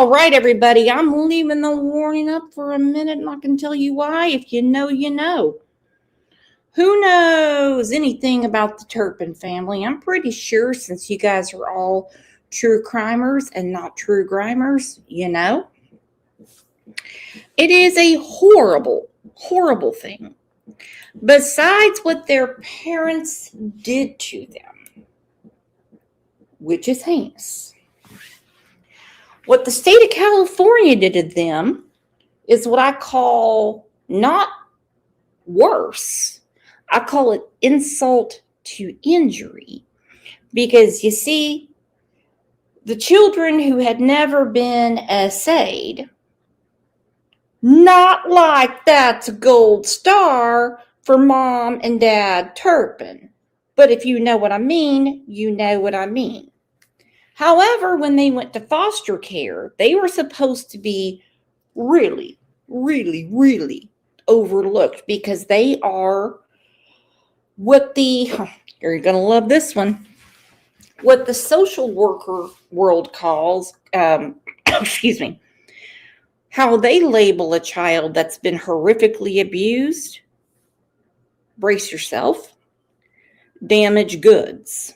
All right, everybody, I'm leaving the warning up for a minute, and I can tell you why. If you know, you know. Who knows anything about the Turpin family? I'm pretty sure, since you guys are all true crimers and not true grimers, you know. It is a horrible, horrible thing. Besides what their parents did to them, which is heinous. What the state of California did to them is what I call not worse. I call it insult to injury. Because you see, the children who had never been essayed, not like that's a gold star for Mom and Dad Turpin. But if you know what I mean, you know what I mean. However, when they went to foster care, they were supposed to be really, really, really overlooked because they are what you're going to love this one, what the social worker world calls, excuse me, how they label a child that's been horrifically abused, brace yourself, damaged goods.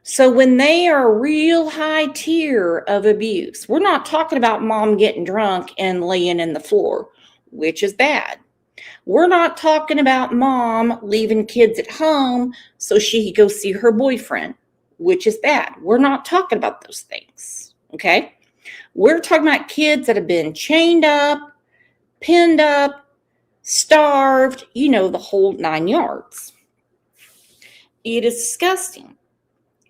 So when they are a real high tier of abuse, we're not talking about mom getting drunk and laying in the floor, which is bad. We're not talking about mom leaving kids at home so she could go see her boyfriend, which is bad. We're not talking about those things, okay? We're talking about kids that have been chained up, pinned up, starved, you know, the whole 9 yards. It is disgusting.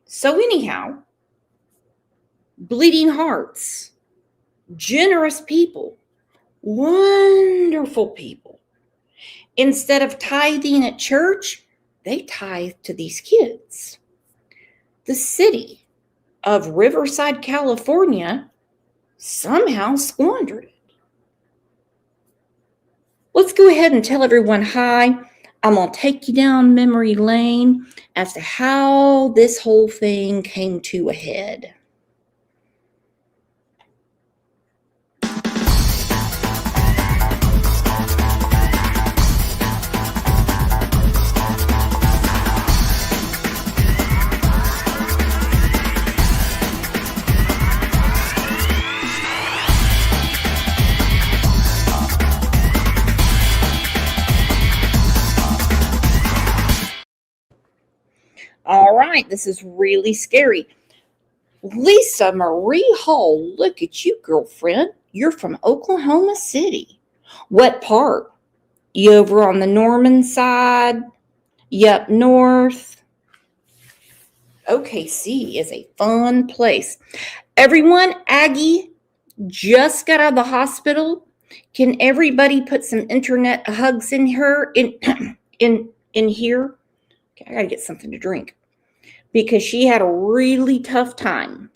So anyhow, bleeding hearts, generous people, wonderful people. Instead of tithing at church, they tithe to these kids. The city of Riverside, California, somehow squandered it. Let's go ahead and tell everyone hi. I'm going to take you down memory lane as to how this whole thing came to a head. All right, this is really scary. Lisa Marie Hall, look at you, girlfriend. You're from Oklahoma City. What part? You over on the Norman side? You up north? OKC is a fun place. Everyone, Aggie just got out of the hospital. Can everybody put some internet hugs in her in here? Okay, I gotta get something to drink because she had a really tough time.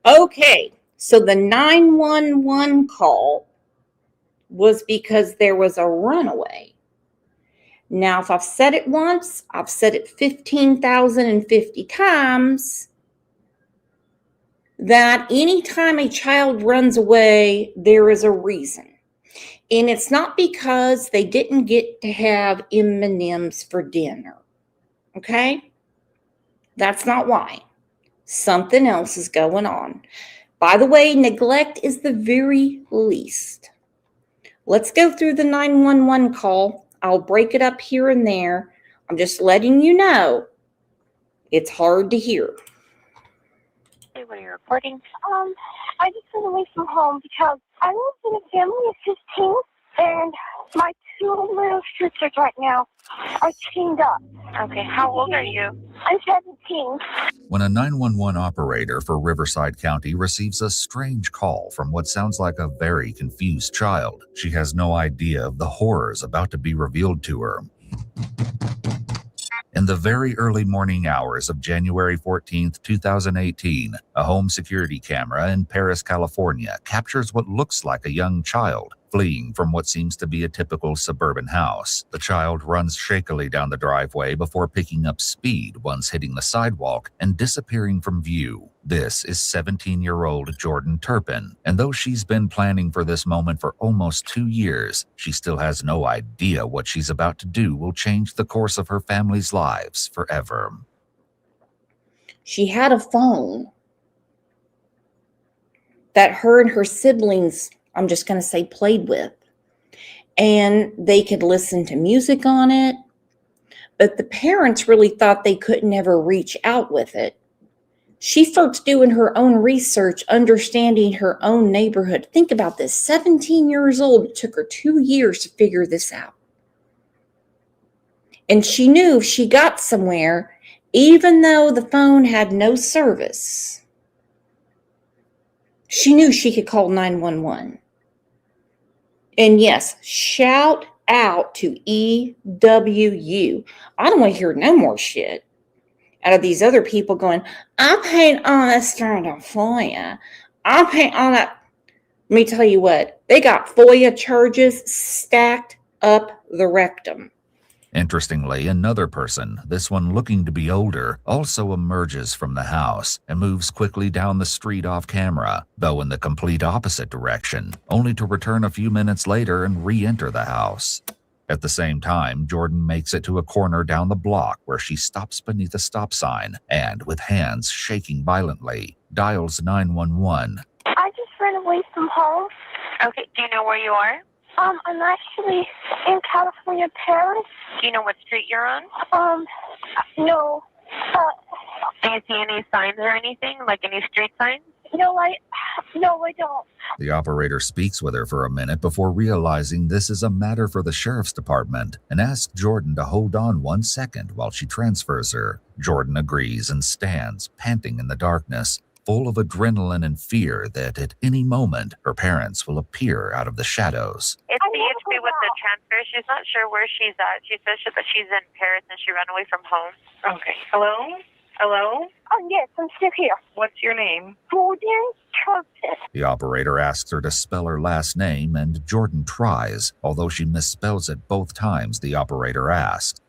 Okay, so the 911 call was because there was a runaway. Now, if I've said it once, I've said it 15,050 times, that anytime a child runs away, there is a reason. And it's not because they didn't get to have M&Ms for dinner, okay? That's not why. Something else is going on. By the way, neglect is the very least. Let's go through the 911 call. I'll break it up here and there. I'm just letting you know it's hard to hear. Hey, what are you reporting? I just went away from home because I live in a family of 15, and my two little sisters right now are chained up. Okay, how old are you? I'm 17. When a 911 operator for Riverside County receives a strange call from what sounds like a very confused child, she has no idea of the horrors about to be revealed to her. In the very early morning hours of January 14th, 2018, a home security camera in Paris, California captures what looks like a young child fleeing from what seems to be a typical suburban house. The child runs shakily down the driveway before picking up speed once hitting the sidewalk and disappearing from view. This is 17-year-old Jordan Turpin, and though she's been planning for this moment for almost 2 years, she still has no idea what she's about to do will change the course of her family's lives forever. She had a phone that her and her siblings, I'm just going to say, played with. And they could listen to music on it. But the parents really thought they couldn't ever reach out with it. She starts doing her own research, understanding her own neighborhood. Think about this, 17 years old. It took her 2 years to figure this out. And she knew if she got somewhere, even though the phone had no service, she knew she could call 911. And yes, shout out to EWU. I don't want to hear no more shit out of these other people going, I paid all that stuff to FOIA. I paid all that. Let me tell you what, they got FOIA charges stacked up the rectum. Interestingly, another person, this one looking to be older, also emerges from the house and moves quickly down the street off camera, though in the complete opposite direction, only to return a few minutes later and re-enter the house. At the same time, Jordan makes it to a corner down the block where she stops beneath a stop sign and, with hands shaking violently, dials 911. I just ran away from home. Okay, do you know where you are? I'm actually in California, Paris. Do you know what street you're on? No. Do you see any signs or anything, like any street signs? No, I don't. The operator speaks with her for a minute before realizing this is a matter for the sheriff's department and asks Jordan to hold on 1 second while she transfers her. Jordan agrees and stands, panting in the darkness, full of adrenaline and fear that at any moment her parents will appear out of the shadows. It's BHP with the transfer. She's not sure where she's at. She says that she's in Paris and she ran away from home. Okay. Hello? Hello? Oh, yes, I'm still here. What's your name? Didnt. Turpin. The operator asks her to spell her last name, and Jordan tries, although she misspells it both times the operator asks.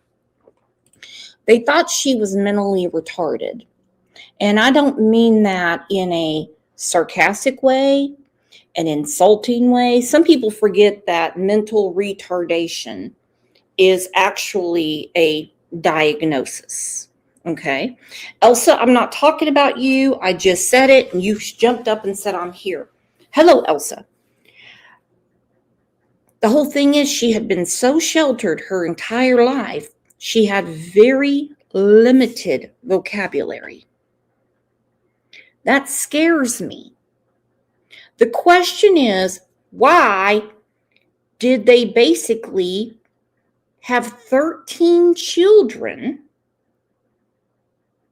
They thought she was mentally retarded. And I don't mean that in a sarcastic way, an insulting way. Some people forget that mental retardation is actually a diagnosis. Okay. Elsa, I'm not talking about you. I just said it and you jumped up and said, I'm here. Hello, Elsa. The whole thing is she had been so sheltered her entire life. She had very limited vocabulary. That scares me. The question is, why did they basically have 13 children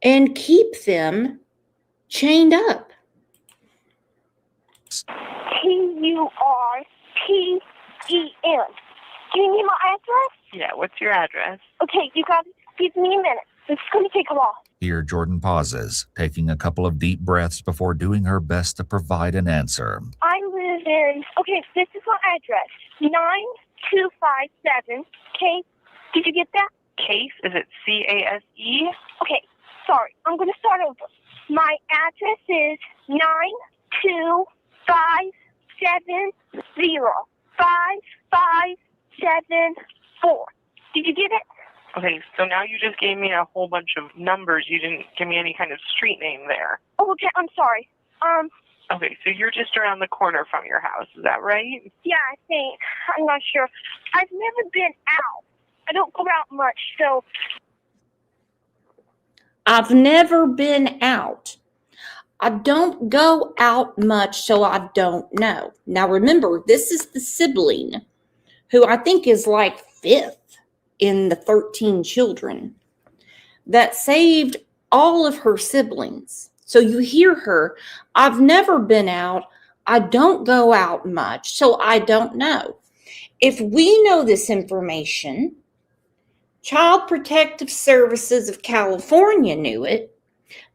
and keep them chained up? TURPEN. Do you need my address? Yeah, what's your address? Okay, you got to give me a minute. It's going to take a while. Here, Jordan pauses, taking a couple of deep breaths before doing her best to provide an answer. I live in, okay, this is my address. 9257 Case. Did you get that? Case? Is it CASE? Okay, sorry. I'm going to start over. My address is 925705574. Did you get it? Okay, so now you just gave me a whole bunch of numbers. You didn't give me any kind of street name there. Oh, okay, I'm sorry. Okay, so you're just around the corner from your house, is that right? Yeah, I think. I'm not sure. I've never been out. I don't go out much, so. I've never been out. I don't go out much, so I don't know. Now remember, this is the sibling who I think is like 5th in the 13 children that saved all of her siblings. So you hear her, I've never been out. I don't go out much, so I don't know. If we know this information, Child Protective Services of California knew it.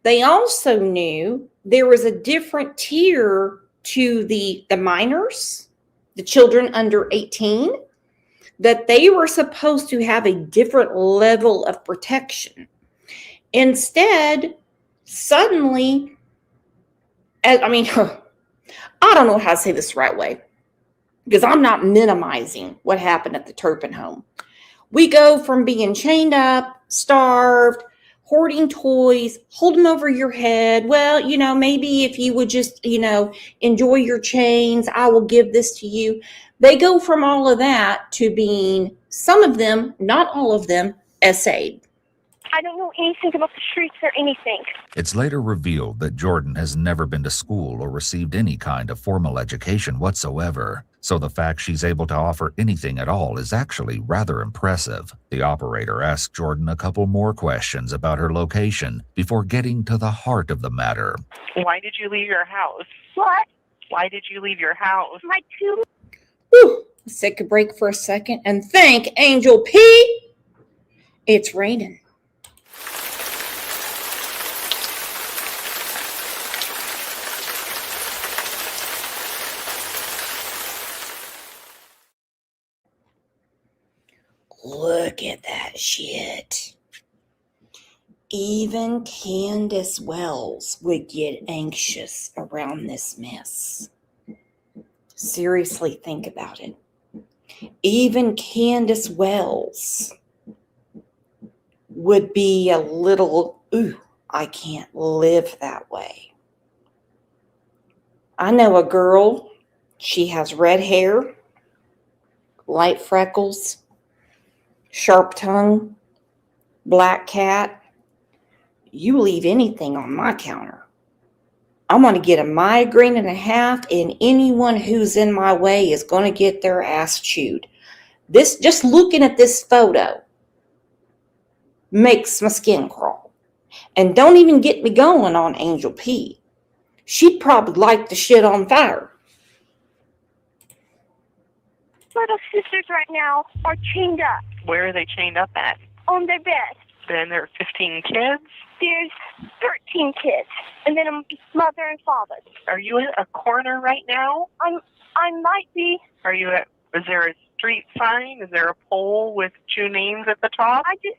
They also knew there was a different tier to the minors, the children under 18, that they were supposed to have a different level of protection. Instead, suddenly, I don't know how to say this the right way, because I'm not minimizing what happened at the Turpin home. We go from being chained up, starved, hoarding toys, hold them over your head. Well, maybe if you would just, enjoy your chains, I will give this to you. They go from all of that to being, some of them, not all of them, essayed. I don't know anything about the streets or anything. It's later revealed that Jordan has never been to school or received any kind of formal education whatsoever, so the fact she's able to offer anything at all is actually rather impressive. The operator asked Jordan a couple more questions about her location before getting to the heart of the matter. Why did you leave your house? What? Why did you leave your house? My two... Whew. Let's take a break for a second and thank Angel P. It's raining. Look at that shit. Even Candace Wells would get anxious around this mess. Seriously, think about it. Even Candace Wells would be a little, ooh, I can't live that way. I know a girl, she has red hair, light freckles, sharp tongue, black cat. You leave anything on my counter, I'm going to get a migraine and a half, and anyone who's in my way is going to get their ass chewed. This, just looking at this photo, makes my skin crawl. And don't even get me going on Angel P. She'd probably light the shit on fire. Little sisters right now are chained up Where are they chained up at? on their bed. Then there are 15 kids? There's 13 kids, and then a mother and father. Are you at a corner right now? I might be. Is there a street sign? Is there a pole with two names at the top? I just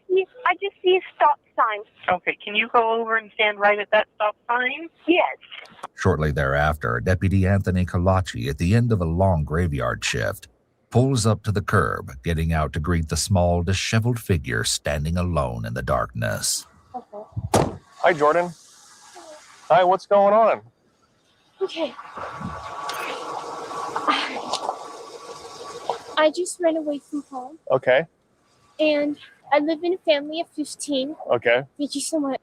see a stop sign. Okay, can you go over and stand right at that stop sign? Yes. Shortly thereafter, Deputy Anthony Kalachi, at the end of a long graveyard shift, pulls up to the curb, getting out to greet the small, disheveled figure standing alone in the darkness. Hi, Jordan. Hi, what's going on? Okay. I just ran away from home, Okay, and I live in a family of 15. okay. Thank you so much.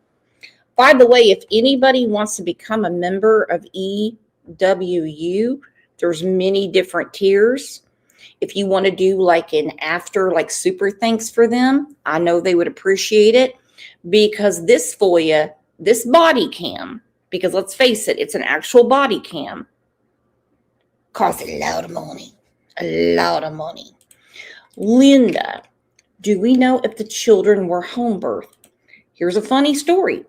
By the way, if anybody wants to become a member of EWU, there's many different tiers. If you want to do like an after, like super thanks for them, I know they would appreciate it, because this FOIA, this body cam, because let's face it, it's an actual body cam, costs a lot of money. A lot of money. Linda, do we know if the children were home birth? Here's a funny story.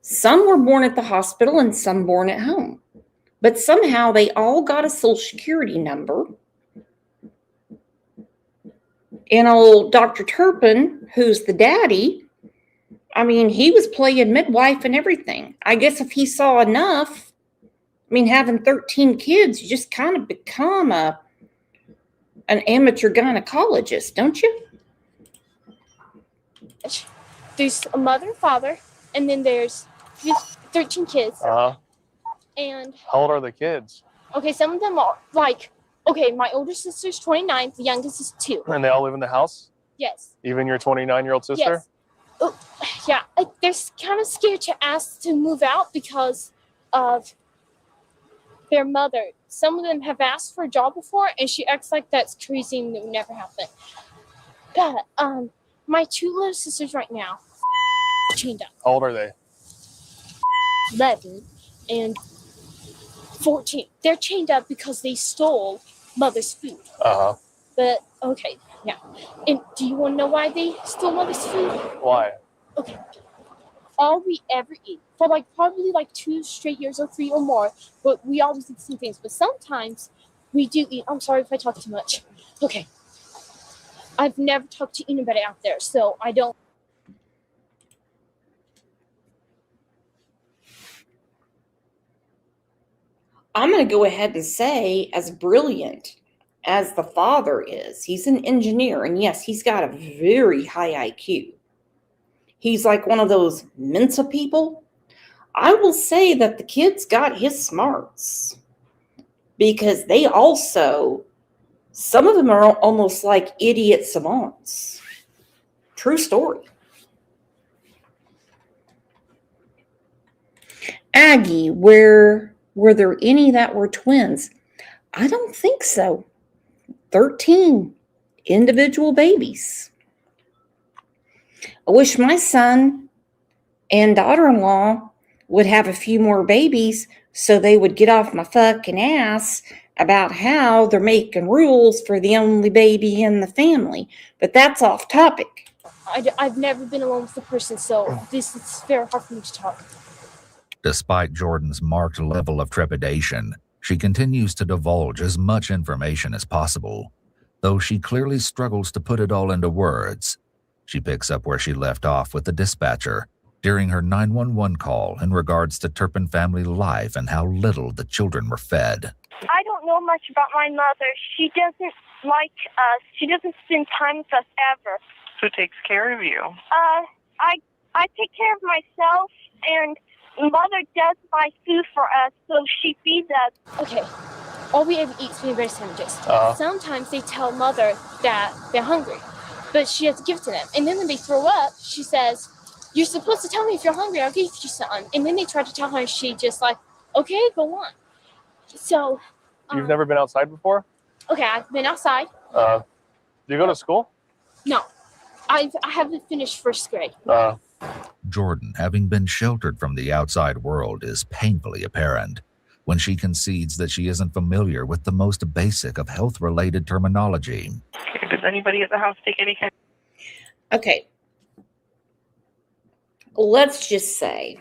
Some were born at the hospital and some born at home. But somehow they all got a social security number. And old Dr. Turpin, who's the daddy, he was playing midwife and everything. I guess if he saw enough, having 13 kids, you just kind of become an amateur gynecologist, don't you? There's a mother and father, and then there's 13 kids. And How old are the kids? okay, some of them are like, okay, my older sister's 29, the youngest is 2. And they all live in the house? Yes. Even your 29-year-old sister? Yes. Oh, yeah, they're kind of scared to ask to move out because of their mother. Some of them have asked for a job before, and she acts like that's crazy and it would never happen. But my 2 little sisters right now chained up. How old are they? 11 and 14. They're chained up because they stole mother's food. Uh-huh. But okay, And do you want to know why they stole mother's food? Why? Okay. All we ever eat for like probably like 2 straight years or 3 or more, but we always eat the same things. But sometimes we do eat. I'm sorry if I talk too much. Okay. I've never talked to anybody out there, so I don't. I'm going to go ahead and say, as brilliant as the father is, he's an engineer, and yes, he's got a very high IQ. He's like one of those Mensa people. I will say that the kid's got his smarts, because they also, some of them are almost like idiot savants. True story. Aggie, were there any that were twins? I don't think so. 13 individual babies. I wish my son and daughter-in-law would have a few more babies so they would get off my fucking ass about how they're making rules for the only baby in the family. But that's off topic. I've never been alone with a person, so this is very hard for me to talk. Despite Jordan's marked level of trepidation, she continues to divulge as much information as possible. Though she clearly struggles to put it all into words, she picks up where she left off with the dispatcher during her 911 call in regards to Turpin family life and how little the children were fed. I don't know much about my mother. She doesn't like us. She doesn't spend time with us ever. Who takes care of you? I take care of myself, and Mother does buy food for us, so she feeds us. Okay. All we ever eat is peanut butter sandwiches. Sometimes they tell Mother that they're hungry, but she has to give it to them. And then when they throw up, she says, "You're supposed to tell me if you're hungry. I'll give you something." And then they try to tell her, and she just like, "Okay, go on." So. You've never been outside before? Okay, I've been outside. Do you go to school? No, I haven't finished first grade. Jordan, having been sheltered from the outside world, is painfully apparent when she concedes that she isn't familiar with the most basic of health-related terminology. Okay, does anybody at the house take any kind? Okay. Let's just say,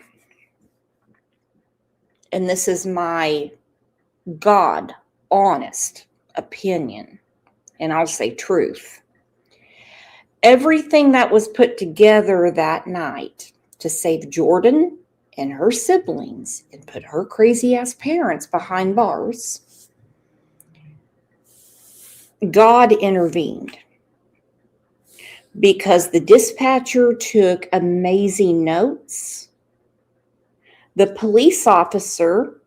and this is my God honest opinion, and I'll say truth. Everything that was put together that night to save Jordan and her siblings and put her crazy ass parents behind bars, God intervened, because the dispatcher took amazing notes. The police officer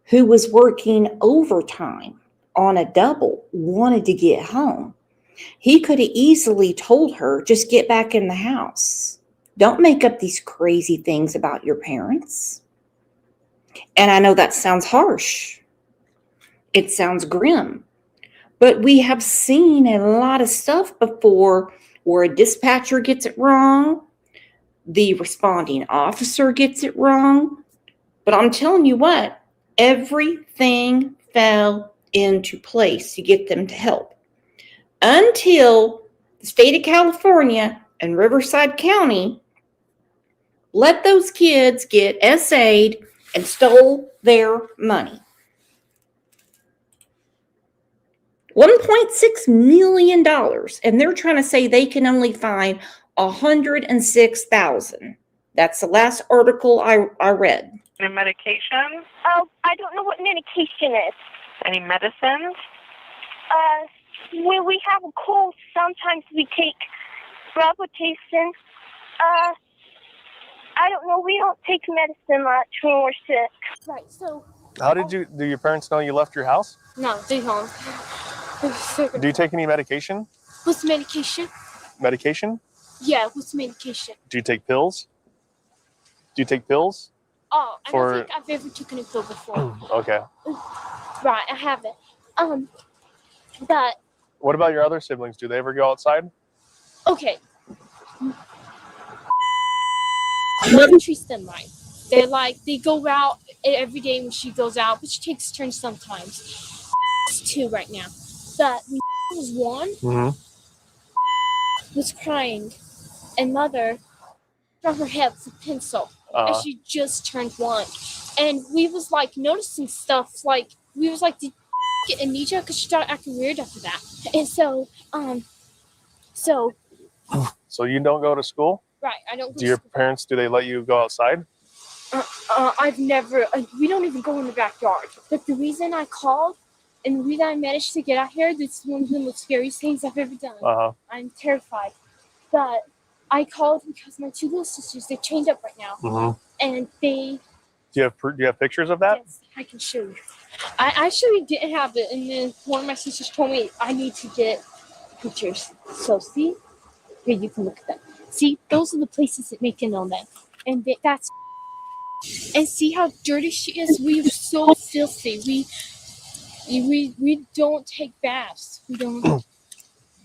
who was working overtime on a double wanted to get home. He could have easily told her, just get back in the house. Don't make up these crazy things about your parents. And I know that sounds harsh. It sounds grim. But we have seen a lot of stuff before where a dispatcher gets it wrong, the responding officer gets it wrong. But I'm telling you what, everything fell into place to get them to help. Until the state of California and Riverside County let those kids get SA'd and stole their money. $1.6 million, and they're trying to say they can only find 106,000. That's the last article I read. Any medication? Oh, I don't know what medication is. Any medicines? When we have a cold, sometimes we take robitussin. I don't know. We don't take medicine much when we're sick. Right, so. How do your parents know you left your house? No, they don't. Do you take any medication? What's medication? Medication? Yeah, what's medication? Do you take pills? Do you take pills? Oh, I don't think I've ever taken a pill before. Okay. Right, I haven't. But. What about your other siblings? Do they ever go outside? Okay. Mother treats them right. They go out every day when she goes out, but she takes turns sometimes. It's 2 right now. But when was 1, was crying, and mother from her head with a pencil, and she just turned 1, and we was like noticing stuff, like we was like, did you get amnesia? Because she started acting weird after that, and so So you don't go to school? right, I don't. Do your parents? Do they let you go outside? I've never. We don't even go in the backyard. But the reason I called, and the reason I managed to get out here, this is one of the most scariest things I've ever done. I'm terrified, but I called because my 2 little sisters, they're chained up right now, and they. Do you have pictures of that? Yes, I can show you. I actually didn't have it, and then one of my sisters told me I need to get pictures. So see, here you can look at them. See, those are the places that make it on them, and that's. And see how dirty she is. We're so filthy. We don't take baths. We don't.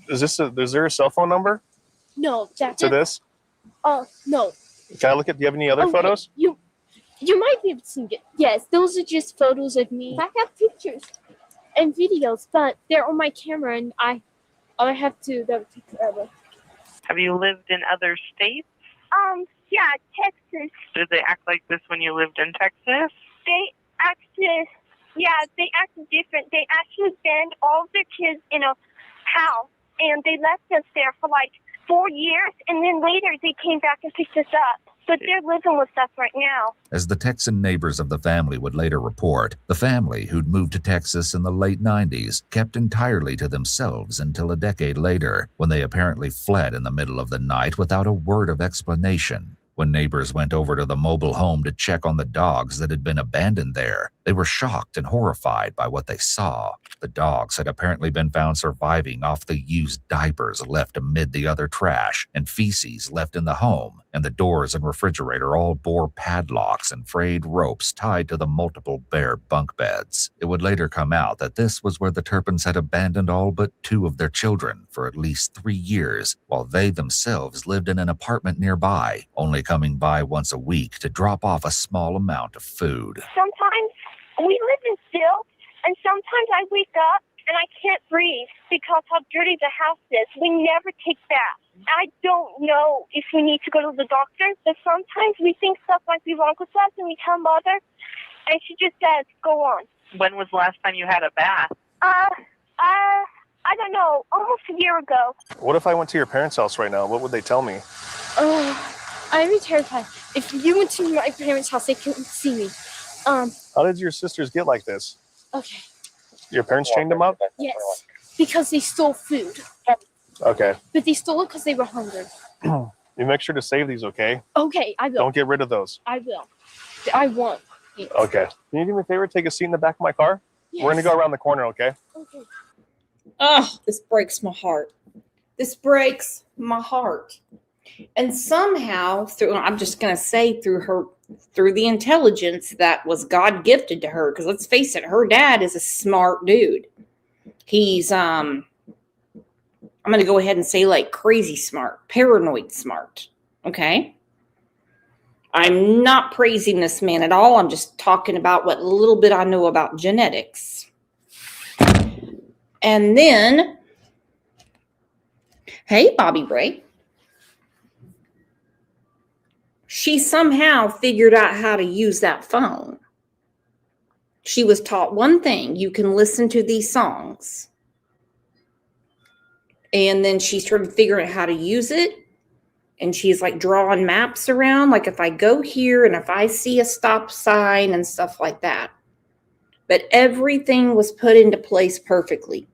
Is there a cell phone number No, that's to this? No. Can I look at? Do you have any other photos? You might be able to get. Yes, those are just photos of me. I have pictures and videos, but they're on my camera, and I have to. That would take forever. Have you lived in other states? Yeah, Texas. Did they act like this when you lived in Texas? They acted different. They actually banned all of their kids in a house, and they left us there for like 4 years, and then later they came back and picked us up. But they're living with us right now. As the Texan neighbors of the family would later report, the family, who'd moved to Texas in the late 90s, kept entirely to themselves until a decade later, when they apparently fled in the middle of the night without a word of explanation. When neighbors went over to the mobile home to check on the dogs that had been abandoned there, they were shocked and horrified by what they saw. The dogs had apparently been found surviving off the used diapers left amid the other trash and feces left in the home, and the doors and refrigerator all bore padlocks and frayed ropes tied to the multiple bare bunk beds. It would later come out that this was where the Turpins had abandoned all but 2 of their children for at least 3 years, while they themselves lived in an apartment nearby, only coming by once a week to drop off a small amount of food. Sometimes we live in silt, and sometimes I wake up and I can't breathe because how dirty the house is. We never take baths. I don't know if we need to go to the doctor, but sometimes we think stuff might be wrong with us, and we tell Mother, and she just says, go on. When was the last time you had a bath? I don't know, almost a year ago. What if I went to your parents' house right now? What would they tell me? I'd be terrified. If you went to my parents' house, they couldn't see me. How did your sisters get like this? Okay. Your parents chained them up? Yes, because they stole food. Okay. But they stole it because they were hungry. You make sure to save these, okay? Okay, I will. Don't get rid of those. I will. I won't. Okay. Can you do me a favor? Take a seat in the back of my car? Yes. We're going to go around the corner, okay? Okay. Oh, this breaks my heart. This breaks my heart. And somehow, I'm just going to say through the intelligence that was God gifted to her, because let's face it, her dad is a smart dude. He's, I'm going to go ahead and say like crazy smart, paranoid smart. Okay. I'm not praising this man at all. I'm just talking about what little bit I know about genetics. And then, hey, Bobby Bray. She somehow figured out how to use that phone. She was taught one thing: you can listen to these songs. And then she started figuring out how to use it. And she's like drawing maps around, like if I go here and if I see a stop sign and stuff like that. But everything was put into place perfectly.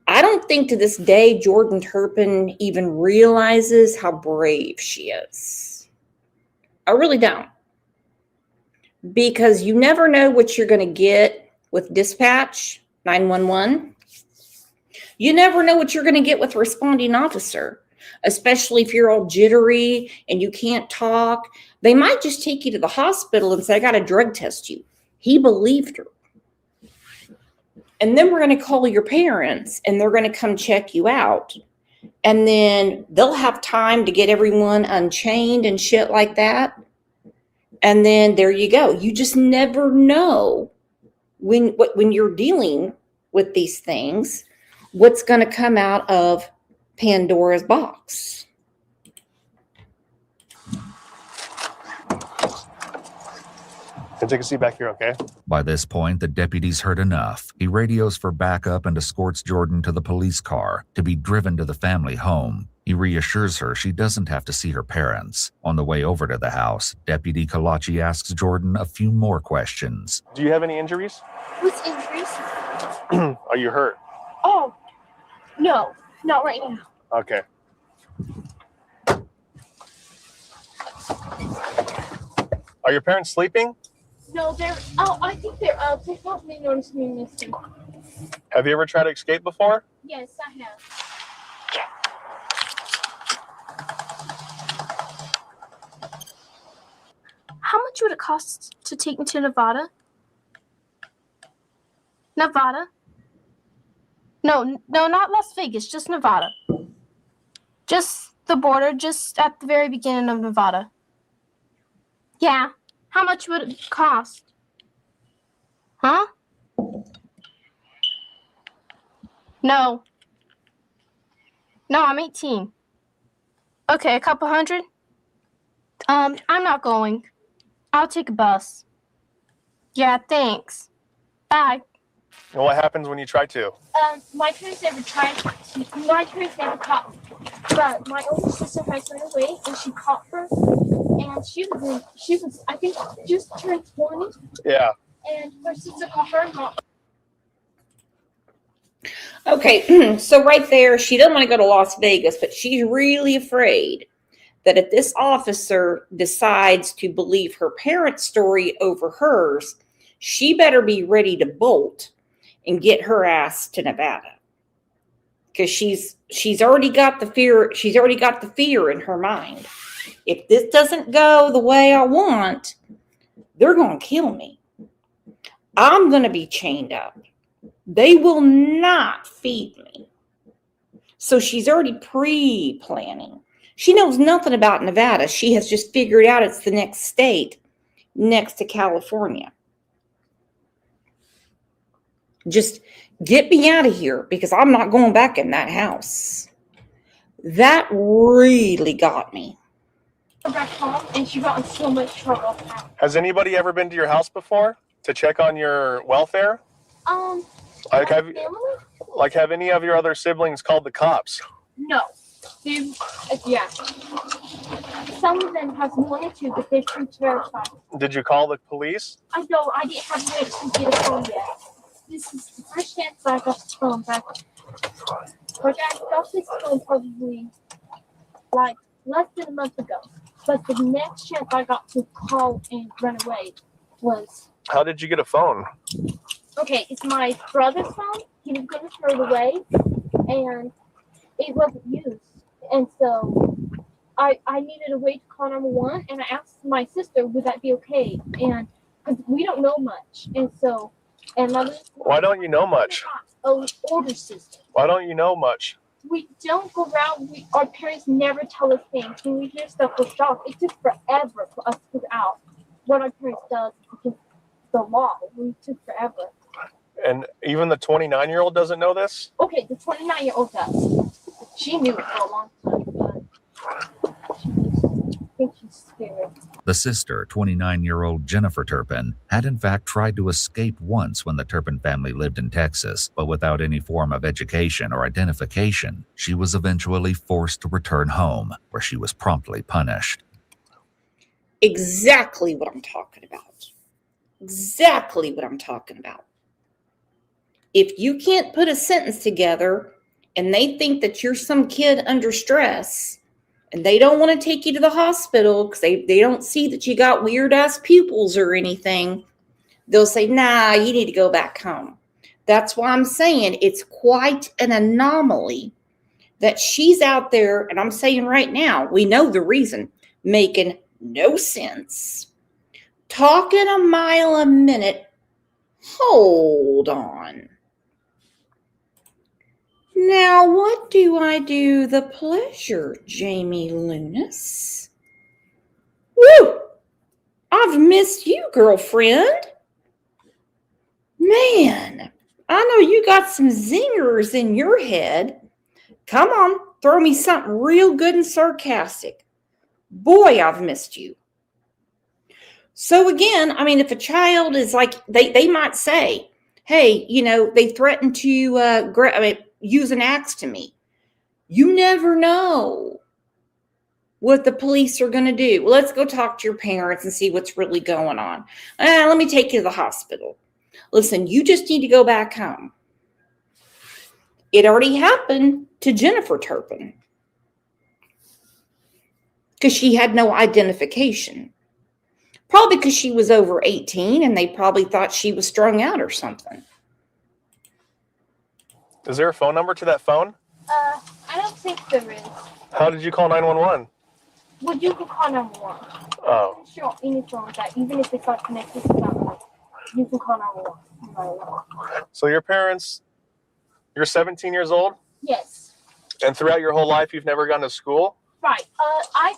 I don't think to this day Jordan Turpin even realizes how brave she is. I really don't. Because you never know what you're going to get with dispatch, 911. You never know what you're going to get with responding officer, especially if you're all jittery and you can't talk. They might just take you to the hospital and say, I got to drug test you. He believed her. And then we're going to call your parents and they're going to come check you out. And then they'll have time to get everyone unchained and shit like that. And then there you go. You just never know when you're dealing with these things, what's going to come out of Pandora's box. Can take a seat back here, okay? By this point, the deputy's heard enough. He radios for backup and escorts Jordan to the police car to be driven to the family home. He reassures her she doesn't have to see her parents. On the way over to the house, Deputy Kalachi asks Jordan a few more questions. Do you have any injuries? What's injuries? Are you hurt? Oh, no, not right now. Okay. Are your parents sleeping? No, I think they're up. They probably noticed me missing. Have you ever tried to escape before? Yes, I have. How much would it cost to take me to Nevada? Nevada? No, not Las Vegas, just Nevada. Just the border, just at the very beginning of Nevada. Yeah. How much would it cost? Huh? No. No, I'm 18. Okay, a couple hundred? I'm not going. I'll take a bus. Yeah, thanks. Bye. And what happens when you try to? My parents never tried to. My parents never caught me. But my older sister has run away, and she caught her. And she was, I think, just turned 20. Yeah. And her sister caught her and not. Okay, so right there, she doesn't want to go to Las Vegas, but she's really afraid that if this officer decides to believe her parents' story over hers, she better be ready to bolt and get her ass to Nevada. Because she's already got the fear, she's already got the fear in her mind. If this doesn't go the way I want, they're going to kill me. I'm going to be chained up. They will not feed me. So she's already pre-planning. She knows nothing about Nevada. She has just figured out it's the next state next to California. Just get me out of here because I'm not going back in that house. That really got me. Back home, and she got in so much trouble. Has anybody ever been to your house before to check on your welfare? Like have any of your other siblings called the cops? No. Yeah. Some of them have wanted to, but they're too terrified. Did you call the police? I know. I didn't have time to get a phone yet. This is the first chance I got the phone back. Like, I got this phone probably, like, less than a month ago. But the next chance I got to call and run away was... How did you get a phone? Okay, it's my brother's phone. He was going to throw it away, and it wasn't used. And so I needed a way to call 911, and I asked my sister, would that be okay? And because we don't know much. And so, and my Why don't you know much? Older sister. Why don't you know much? We don't go around. Our parents never tell us things. When we hear stuff, we're shocked. It took forever for us to figure out what our parents does because the law. We took forever. And even the 29-year-old doesn't know this? Okay, the 29-year-old does. She knew it for a long time, but I think she's scared. The sister, 29-year-old Jennifer Turpin, had in fact tried to escape once when the Turpin family lived in Texas, but without any form of education or identification, she was eventually forced to return home, where she was promptly punished. Exactly what I'm talking about. Exactly what I'm talking about. If you can't put a sentence together and they think that you're some kid under stress and they don't want to take you to the hospital because they don't see that you got weird ass pupils or anything, they'll say, nah, you need to go back home. That's why I'm saying it's quite an anomaly that she's out there, and I'm saying right now, we know the reason, making no sense, talking a mile a minute. Hold on. Now, what do I do the pleasure, Jamie Lunas? Woo! I've missed you, girlfriend. Man, I know you got some zingers in your head. Come on, Throw me something real good and sarcastic. Boy, I've missed you. So again, I mean, if a child is like, they might say, hey, they threatened to use an axe to me. You never know what the police are going to do. Well, let's go talk to your parents and see what's really going on. Let me take you to the hospital. Listen, you just need to go back home. It already happened to Jennifer Turpin because she had no identification. Probably because she was over 18 and they probably thought she was strung out or something. Is there a phone number to that phone? I don't think there is. How did you call 911? Well, you can call 911. Oh. I'm sure any phone that, even if it's not connected to satellite, you can call 911. So your parents, you're 17 years old? Yes. And throughout your whole life, you've never gone to school? Right. I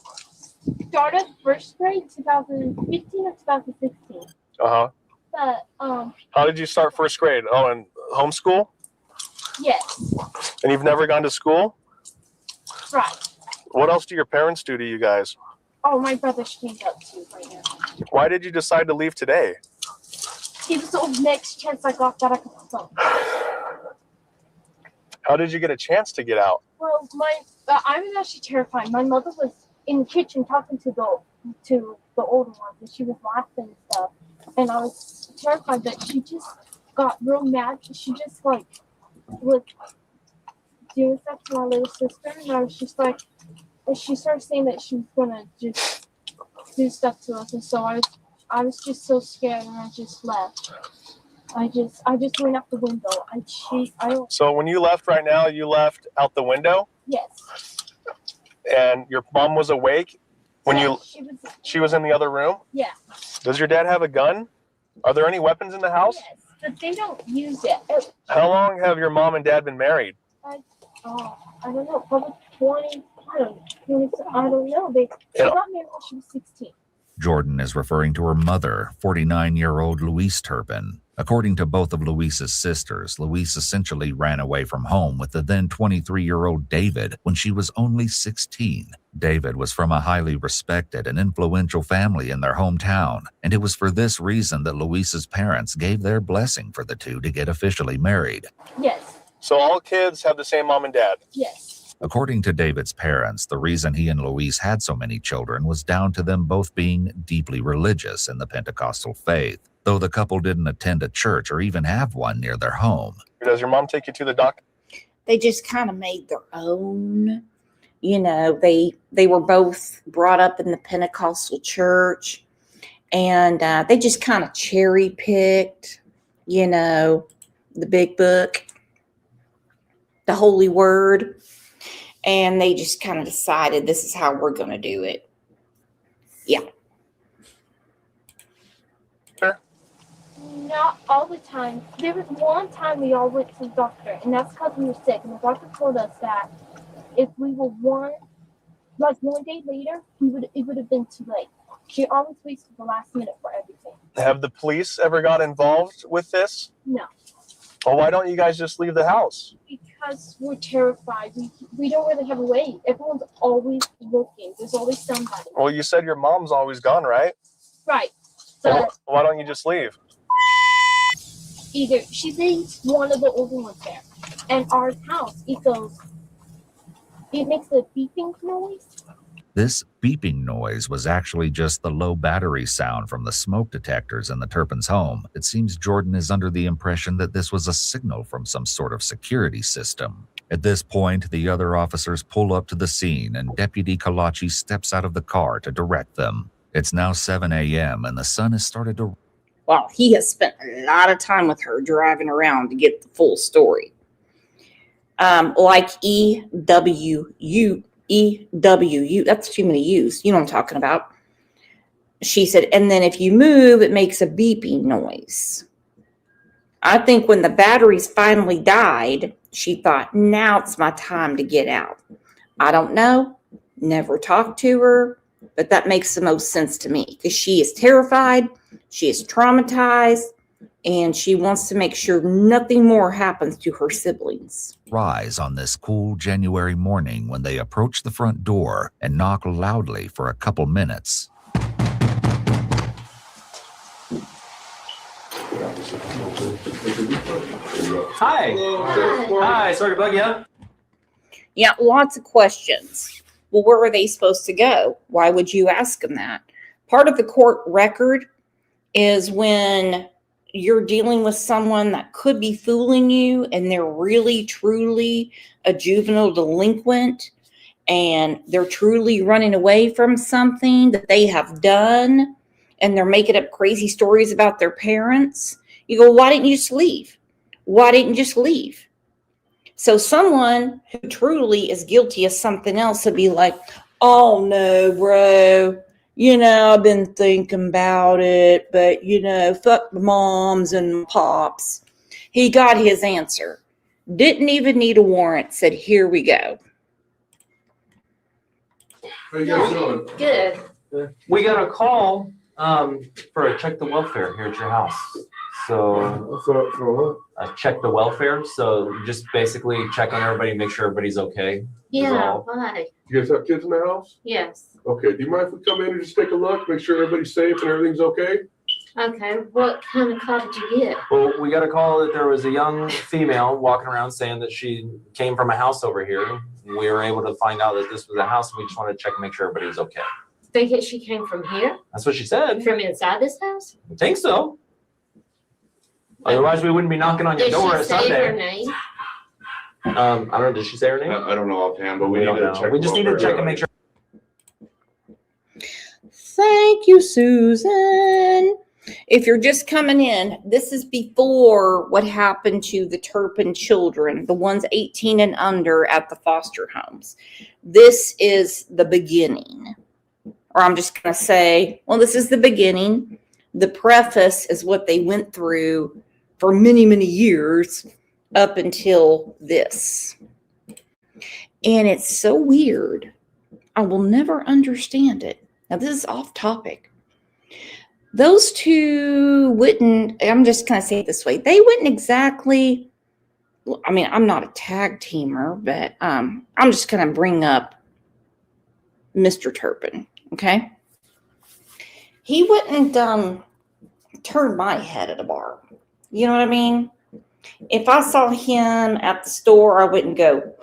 started first grade 2015 or 2016. Uh-huh. But, How did you start first grade? Oh, in homeschool? yes. And you've never gone to school? Right. What else do your parents do to you guys? Oh, my brother's cleaned up too right now. Why did you decide to leave today? It was the next chance I got that I could film. How did you get a chance to get out? Well, I was actually terrified. My mother was in the kitchen talking to the older ones, and she was laughing and stuff. And I was terrified that she just got real mad. She just was doing stuff to my little sister, and I was just like, and she started saying that she was gonna just do stuff to us, and so I was just so scared, and I just left. I just went out the window. So when you left right now, you left out the window? Yes. And your mom was awake when she was in the other room? Yeah. Does your dad have a gun? Are there any weapons in the house? Yes, but they don't use it. How long have your mom and dad been married? I don't know, probably 20, I don't know. She got married when she was 16. Jordan is referring to her mother, 49-year-old Louise Turpin. According to both of Louise's sisters, Louise essentially ran away from home with the then 23-year-old David when she was only 16. David was from a highly respected and influential family in their hometown, and it was for this reason that Louise's parents gave their blessing for the two to get officially married. Yes. So all kids have the same mom and dad? Yes. According to David's parents, the reason he and Louise had so many children was down to them both being deeply religious in the Pentecostal faith, though the couple didn't attend a church or even have one near their home. Does your mom take you to the doctor? They just kind of made their own. They were both brought up in the Pentecostal church, and they just kind of cherry picked, the big book, the holy word. And they just kind of decided this is how we're going to do it. Yeah. Sure. Not all the time. There was one time we all went to the doctor, and that's because we were sick. And the doctor told us that if we were one day later, it would have been too late. She always waits for the last minute for everything. Have the police ever got involved with this? No. Well, why don't you guys just leave the house? Because we're terrified. We don't really have a way. Everyone's always looking. There's always somebody. Well, you said your mom's always gone, right? Right. Well, So why don't you just leave? either she leaves one of the older ones there. And our house, it makes a beeping noise. This beeping noise was actually just the low battery sound from the smoke detectors in the Turpin's home. It seems Jordan is under the impression that this was a signal from some sort of security system. At this point, the other officers pull up to the scene and Deputy Kalachi steps out of the car to direct them. It's now 7 a.m. and the sun has started to... Well, he has spent a lot of time with her driving around to get the full story. Like EWU, that's too many U's. You know what I'm talking about. She said, and then if you move, it makes a beeping noise. I think when the batteries finally died, she thought, now it's my time to get out. I don't know. Never talked to her, but that makes the most sense to me because she is terrified. She is traumatized. and she wants to make sure nothing more happens to her siblings. Rise on this cool January morning when they approach the front door and knock loudly for a couple minutes. Hi. Hi. Sorry to bug you. Yeah, lots of questions. Well, where were they supposed to go? Why would you ask them that? Part of the court record is when you're dealing with someone that could be fooling you and they're really, truly a juvenile delinquent and they're truly running away from something that they have done and they're making up crazy stories about their parents. You go, why didn't you just leave? Why didn't you just leave? So someone who truly is guilty of something else would be like, oh no, bro, I've been thinking about it, but fuck the moms and pops. He got his answer. Didn't even need a warrant. Said, here we go. How you guys doing? Good. We got a call for a check the welfare here at your house. So For what? check the welfare. So just basically check on everybody, make sure everybody's okay. Yeah, why? You guys have kids in the house? Yes. Okay, do you mind if we come in and just take a look, make sure everybody's safe and everything's okay? Okay, what kind of call did you get? Well, we got a call that there was a young female walking around saying that she came from a house over here. We were able to find out that this was a house, and we just wanted to check and make sure everybody was okay. Think that she came from here? That's what she said. From inside this house? I think so. Otherwise, we wouldn't be knocking on your Did door she at say Sunday. her name? I don't know. Did she say her name? I don't know offhand, but we We need don't to know. check. We just need to check and make sure. Thank you, Susan. If you're just coming in, this is before what happened to the Turpin children, the ones 18 and under at the foster homes. This is the beginning. Or I'm just going to say, well, this is the beginning. The preface is what they went through for many, many years up until this. And it's so weird. I will never understand it. Now, this is off topic. Those two wouldn't, I'm just going to say it this way, they wouldn't exactly, I mean, I'm not a tag teamer, but I'm just going to bring up Mr. Turpin, okay? He wouldn't turn my head at a bar. You know what I mean? If I saw him at the store, I wouldn't go,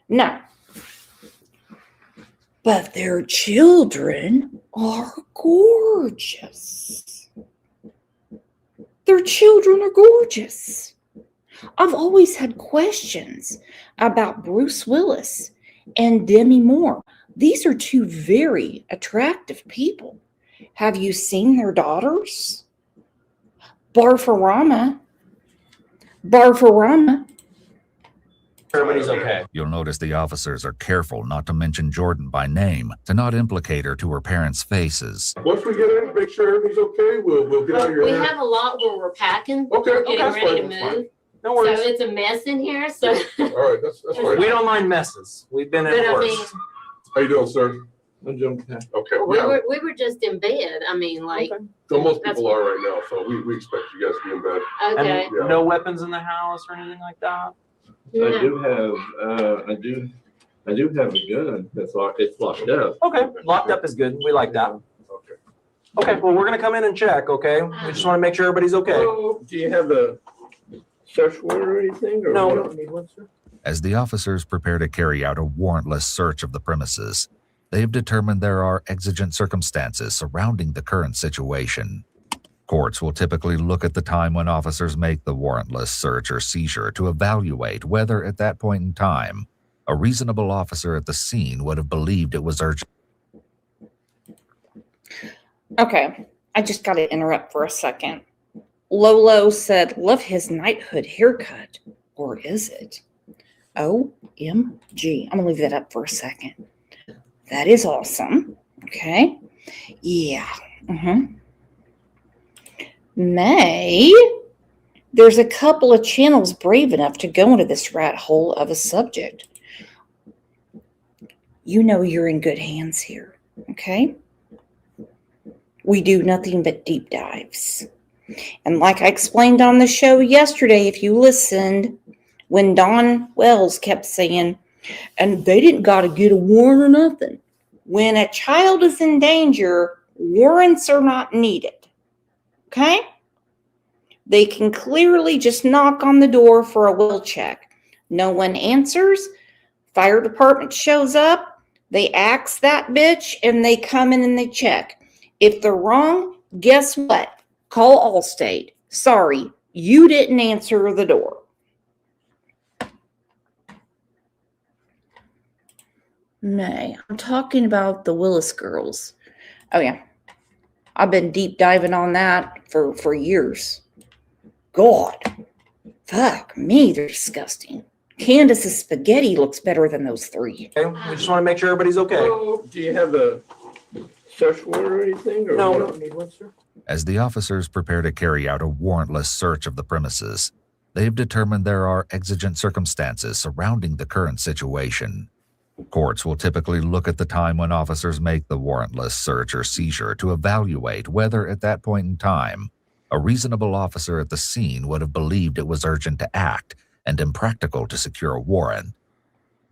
no. But their children are gorgeous. Their children are gorgeous. I've always had questions about Bruce Willis and Demi Moore. These are two very attractive people. Have you seen their daughters? Barfarama. Everybody's okay. You'll notice the officers are careful not to mention Jordan by name, to not implicate her to her parents' faces. Once we get in, make sure everything's okay, we'll get out of your We hair. have a lot where we're packing. Okay, We're getting that's ready fine, to that's move. No So worries. it's a mess in here. So, All right, that's fine. We don't mind messes. We've been but in I worse. mean, How you doing, sir? I'm doing Okay, we yeah, were just in bed. I mean, like, so most people are right now, so we expect you guys to be in bed. okay. And Yeah. no weapons in the house or anything like that. I No. do have a gun that's it's locked up. Okay, locked up is good. We like that. Okay. Okay, well, we're gonna come in and check, okay? We just wanna make sure everybody's okay. Oh, do you have a search warrant or anything? Or No. we don't need one, sir? As the officers prepare to carry out a warrantless search of the premises, they have determined there are exigent circumstances surrounding the current situation. Courts will typically look at the time when officers make the warrantless search or seizure to evaluate whether, at that point in time, a reasonable officer at the scene would have believed it was urgent. Okay, I just got to interrupt for a second. Lolo said, love his knighthood haircut. Or is it? OMG. I'm going to leave that up for a second. That is awesome. Okay. Yeah. May, there's a couple of channels brave enough to go into this rat hole of a subject. You know you're in good hands here. Okay. We do nothing but deep dives. And like I explained on the show yesterday, if you listened, when Don Wells kept saying, and they didn't got to get a warrant or nothing. When a child is in danger, warrants are not needed. Okay? They can clearly just knock on the door for a will check. No one answers. Fire department shows up. They axe that bitch and they come in and they check. If they're wrong, guess what? Call Allstate. Sorry, you didn't answer the door. May, I'm talking about the Willis girls. Oh yeah. I've been deep diving on that for years. God. Fuck me, they're disgusting. Candace's spaghetti looks better than those three. Okay, we just want to make sure everybody's okay. Well, do you have a search warrant or anything? Or No, we what? don't need one, sir. As the officers prepare to carry out a warrantless search of the premises, they've determined there are exigent circumstances surrounding the current situation. Courts will typically look at the time when officers make the warrantless search or seizure to evaluate whether, at that point in time, a reasonable officer at the scene would have believed it was urgent to act and impractical to secure a warrant.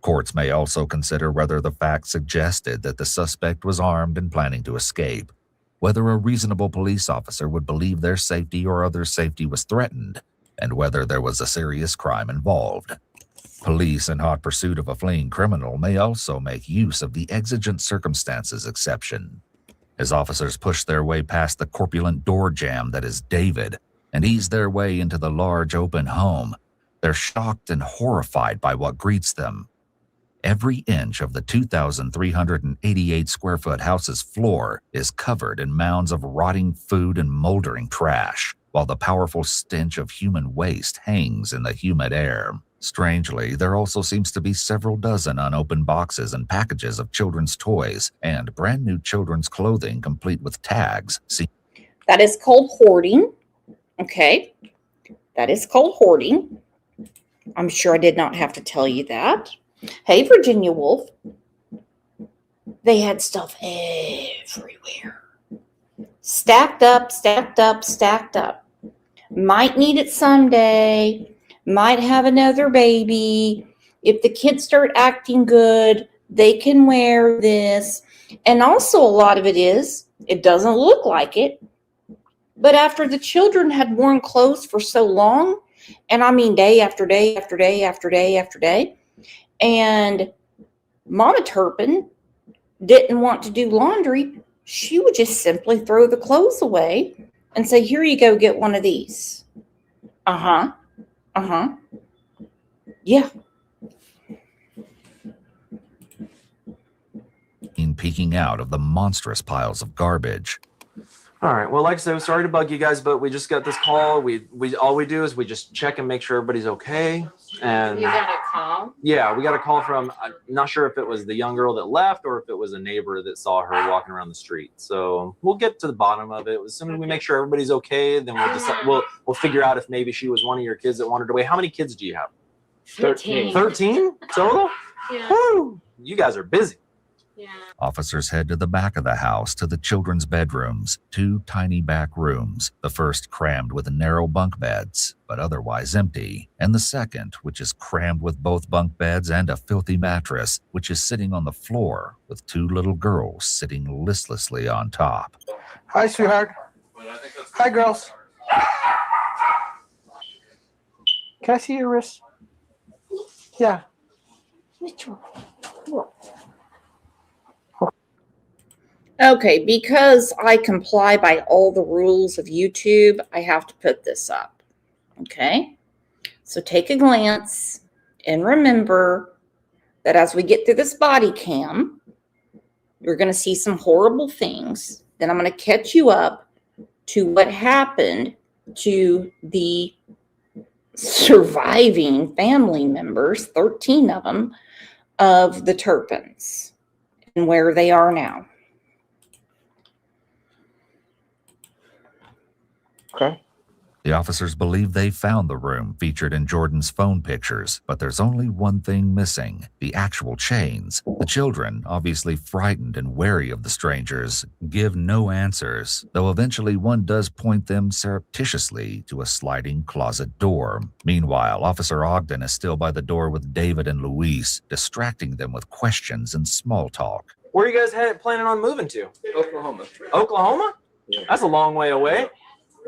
Courts may also consider whether the facts suggested that the suspect was armed and planning to escape, whether a reasonable police officer would believe their safety or others' safety was threatened, and whether there was a serious crime involved. Police in hot pursuit of a fleeing criminal may also make use of the exigent circumstances exception. As officers push their way past the corpulent door jamb that is David and ease their way into the large open home, they're shocked and horrified by what greets them. Every inch of the 2,388 square foot house's floor is covered in mounds of rotting food and moldering trash, while the powerful stench of human waste hangs in the humid air. Strangely, there also seems to be several dozen unopened boxes and packages of children's toys and brand new children's clothing complete with tags. That is called hoarding. Okay. That is called hoarding. I'm sure I did not have to tell you that. Hey, Virginia Woolf. They had stuff everywhere. Stacked up, stacked up, stacked up. Might need it someday. Might have another baby. If the kids start acting good, they can wear this. And also a lot of it doesn't look like it. But after the children had worn clothes for so long, and I mean day after day after day after day after day, and Mama Turpin didn't want to do laundry, she would just simply throw the clothes away and say, here you go, get one of these. Uh-huh. Uh-huh. Yeah. Peeking out of the monstrous piles of garbage. All right. Well, like I said, sorry to bug you guys, but we just got this call. We all we do is we just check and make sure everybody's okay. And You got a call? yeah, we got a call from, I'm not sure if it was the young girl that left or if it was a neighbor that saw her walking around the street. So we'll get to the bottom of it. As soon as we make sure everybody's okay, then we'll decide, we'll figure out if maybe she was one of your kids that wandered away. How many kids do you have? 13. 13 total? Yeah. Woo! You guys are busy. Yeah. Officers head to the back of the house to the children's bedrooms, 2 tiny back rooms, the first crammed with narrow bunk beds, but otherwise empty, and the second, which is crammed with both bunk beds and a filthy mattress, which is sitting on the floor with 2 little girls sitting listlessly on top. Hi, sweetheart. Hi, girls. Can I see your wrist? Yeah. Which one? Okay, because I comply by all the rules of YouTube, I have to put this up. Okay? So take a glance and remember that as we get through this body cam, you're going to see some horrible things. Then I'm going to catch you up to what happened to the surviving family members, 13 of them, of the Turpins and where they are now. Okay. The officers believe they found the room featured in Jordan's phone pictures, but there's only one thing missing: the actual chains. The children, obviously frightened and wary of the strangers, give no answers, though eventually one does point them surreptitiously to a sliding closet door. Meanwhile, Officer Ogden is still by the door with David and Luis, distracting them with questions and small talk. Where are you guys planning on moving to? Oklahoma. Oklahoma? Yeah. That's a long way away.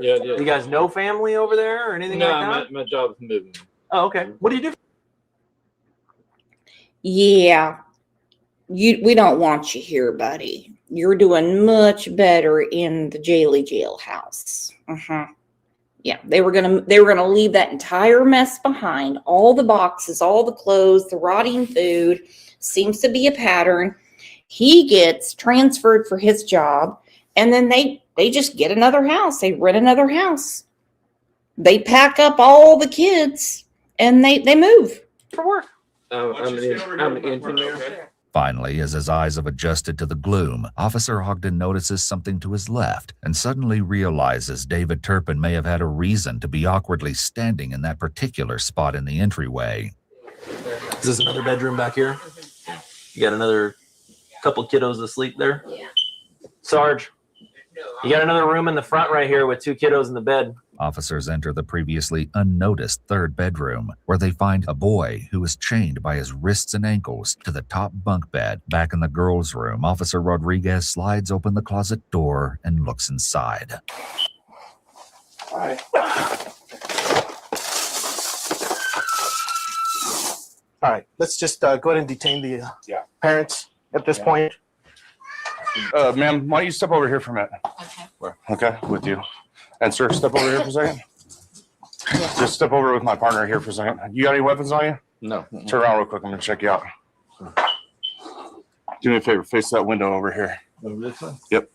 Yeah, it is. You guys know family over there or anything like that? My job is moving. Oh, okay. What do you do? Yeah, we don't want you here, buddy. You're doing much better in the jailhouse. Yeah, they were gonna leave that entire mess behind. All the boxes, all the clothes, the rotting food. Seems to be a pattern. He gets transferred for his job, and then they just get another house. They rent another house. They pack up all the kids and they move for work. I'm an engineer. Finally, as his eyes have adjusted to the gloom, Officer Ogden notices something to his left and suddenly realizes David Turpin may have had a reason to be awkwardly standing in that particular spot in the entryway. Is this another bedroom back here? You got another couple kiddos asleep there? Yeah. Sarge, you got another room in the front right here with 2 kiddos in the bed. Officers enter the previously unnoticed third bedroom, where they find a boy who is chained by his wrists and ankles to the top bunk bed. Back in the girls' room, Officer Rodriguez slides open the closet door and looks inside. All right. All right, let's just go ahead and detain the parents at this point. Ma'am, why don't you step over here for a minute? Okay, with you. And sir, step over here for a second. Just step over with my partner here for a second. You got any weapons on you? No. Turn around real quick. I'm gonna check you out. Do me a favor, face that window over here. Over this one? Yep.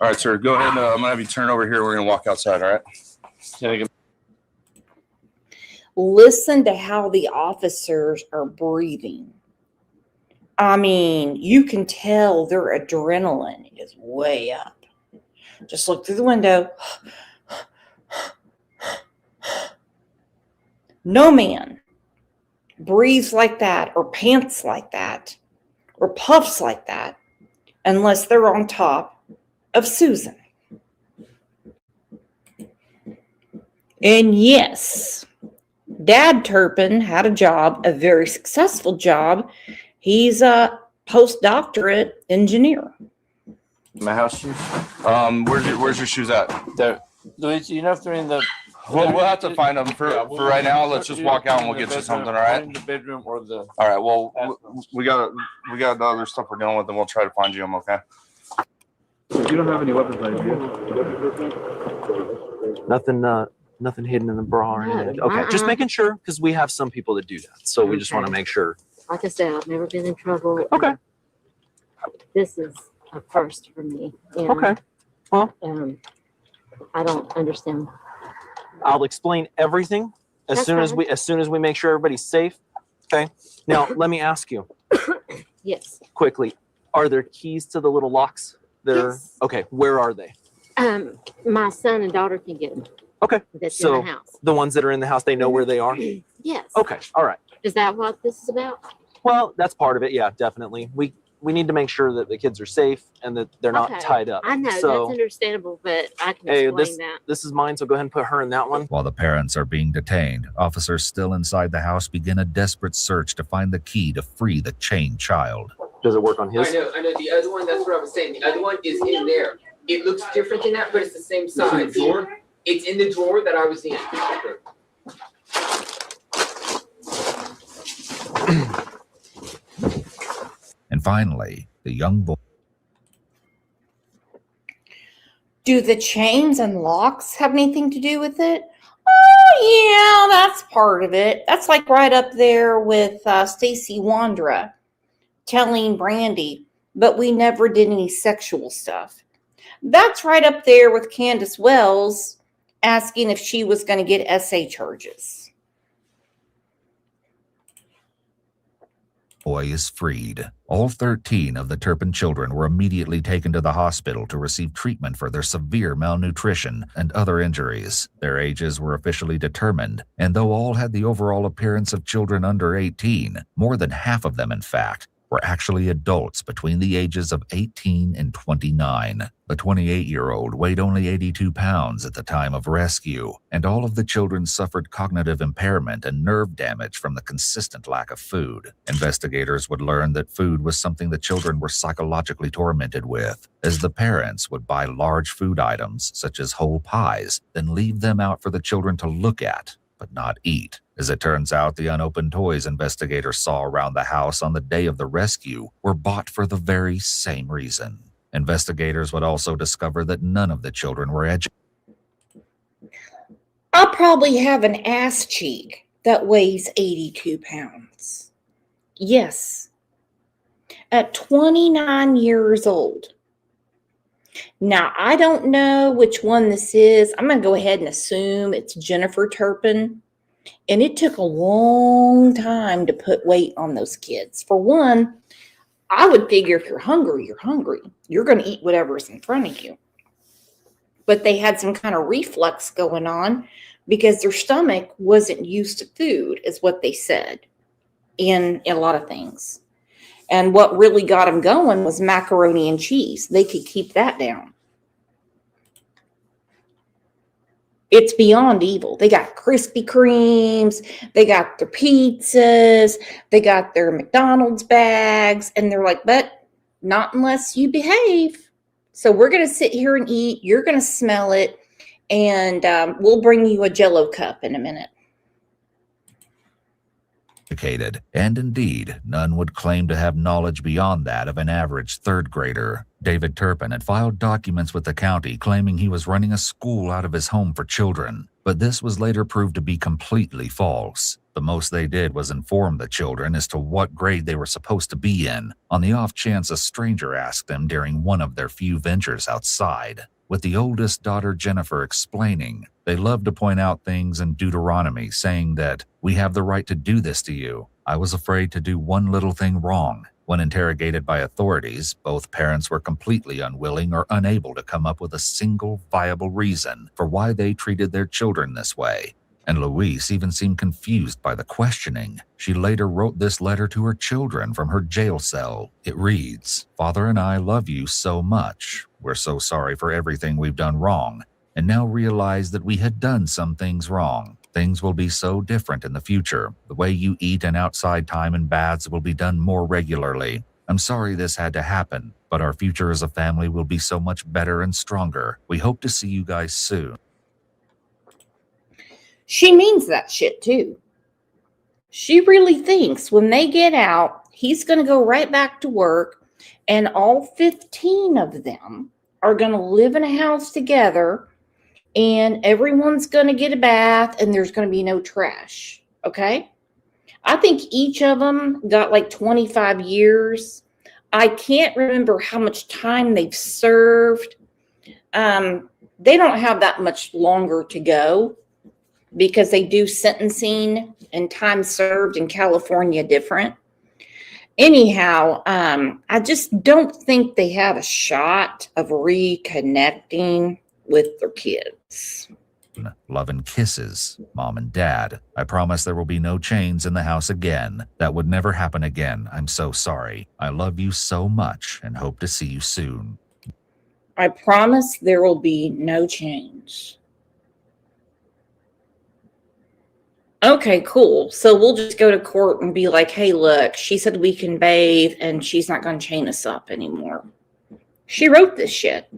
All right, sir. Go ahead. I'm gonna have you turn over here. We're gonna walk outside. All right. Listen to how the officers are breathing. I mean, you can tell their adrenaline is way up. Just look through the window. No man breathes like that or pants like that or puffs like that unless they're on top of Susan. And yes, Dad Turpin had a job, a very successful job. He's a postdoctorate engineer. My house shoes? Where's your shoes at? There. Luis, you know if they're in the... We'll have to find them for right now. Let's just walk out and we'll get you something, all right? In the bedroom or the... All right, well, we got the other stuff we're dealing with, and we'll try to find you them, okay? You don't have any weapons on you? Nothing hidden in the bra or anything. Okay, just making sure, because we have some people that do that. So we just want to make sure. Like I said, I've never been in trouble. Okay. This is a first for me. And, Okay. Well, I don't understand. I'll explain everything as soon as we make sure everybody's safe. Okay. Now let me ask you. Yes. Quickly, are there keys to the little locks? Yes. Okay. Where are they? My son and daughter can get them. Okay. That's So in the house. the ones that are in the house, they know where they are. Yes. Okay. All right. Is that what this is about? Well, that's part of it. Yeah, definitely. We need to make sure that the kids are safe and that they're not Okay. tied up. I know So, that's understandable, but I can hey, explain that. this is mine, so go ahead and put her in that one. While the parents are being detained, officers still inside the house begin a desperate search to find the key to free the chained child. Does it work on his? I know. The other one, that's what I was saying. The other one is in there. It looks different than that, but it's the same size. It's in the drawer that I was in. And finally, the young boy. Do the chains and locks have anything to do with it? Oh, yeah, that's part of it. That's like right up there with Stacy Wandra telling Brandy, but we never did any sexual stuff. That's right up there with Candace Wells asking if she was going to get SA charges. boy is freed. All 13 of the Turpin children were immediately taken to the hospital to receive treatment for their severe malnutrition and other injuries. Their ages were officially determined, and though all had the overall appearance of children under 18, more than half of them, in fact, were actually adults between the ages of 18 and 29. The 28-year-old weighed only 82 pounds at the time of rescue, and all of the children suffered cognitive impairment and nerve damage from the consistent lack of food. Investigators would learn that food was something the children were psychologically tormented with, as the parents would buy large food items, such as whole pies, then leave them out for the children to look at, but not eat. As it turns out, the unopened toys investigators saw around the house on the day of the rescue were bought for the very same reason. Investigators would also discover that none of the children were educated. I'll probably have an ass cheek that weighs 82 pounds. Yes. At 29 years old. Now, I don't know which one this is. I'm going to go ahead and assume it's Jennifer Turpin. And it took a long time to put weight on those kids. For one, I would figure if you're hungry, you're hungry. You're going to eat whatever's in front of you. But they had some kind of reflux going on because their stomach wasn't used to food, is what they said in a lot of things. And what really got them going was macaroni and cheese. They could keep that down. It's beyond evil. They got Krispy Kremes, they got their pizzas, they got their McDonald's bags, and they're like, but not unless you behave. So we're going to sit here and eat. You're going to smell it, and we'll bring you a Jell-O cup in a minute. And indeed, none would claim to have knowledge beyond that of an average third grader. David Turpin had filed documents with the county claiming he was running a school out of his home for children, but this was later proved to be completely false. The most they did was inform the children as to what grade they were supposed to be in, on the off chance a stranger asked them during one of their few ventures outside. With the oldest daughter, Jennifer, explaining, they loved to point out things in Deuteronomy, saying that, "We have the right to do this to you. I was afraid to do one little thing wrong." When interrogated by authorities, both parents were completely unwilling or unable to come up with a single viable reason for why they treated their children this way. And Louise even seemed confused by the questioning. She later wrote this letter to her children from her jail cell. It reads, "Father and I love you so much. We're so sorry for everything we've done wrong, and now realize that we had done some things wrong. Things will be so different in the future. The way you eat and outside time and baths will be done more regularly. I'm sorry this had to happen, but our future as a family will be so much better and stronger. We hope to see you guys soon." She means that shit too. She really thinks when they get out, he's going to go right back to work, and all 15 of them are going to live in a house together, and everyone's going to get a bath, and there's going to be no trash. Okay? I think each of them got like 25 years. I can't remember how much time they've served. They don't have that much longer to go, because they do sentencing and time served in California different. Anyhow, I just don't think they have a shot of reconnecting with their kids. Love and kisses, Mom and Dad. I promise there will be no chains in the house again. That would never happen again. I'm so sorry. I love you so much and hope to see you soon. I promise there will be no change. Okay, cool. So we'll just go to court and be like, hey, look, she said we can bathe and she's not going to chain us up anymore. She wrote this shit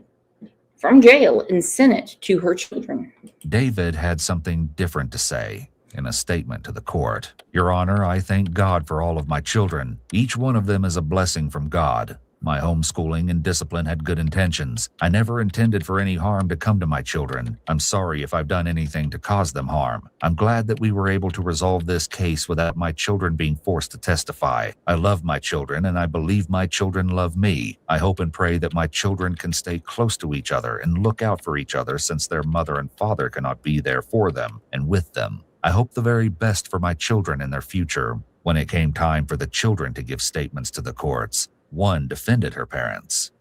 from jail and sent it to her children. David had something different to say in a statement to the court. Your Honor, I thank God for all of my children. Each one of them is a blessing from God. My homeschooling and discipline had good intentions. I never intended for any harm to come to my children. I'm sorry if I've done anything to cause them harm. I'm glad that we were able to resolve this case without my children being forced to testify. I love my children, and I believe my children love me. I hope and pray that my children can stay close to each other and look out for each other, since their mother and father cannot be there for them and with them. I hope the very best for my children and their future. When it came time for the children to give statements to the courts, one defended her parents.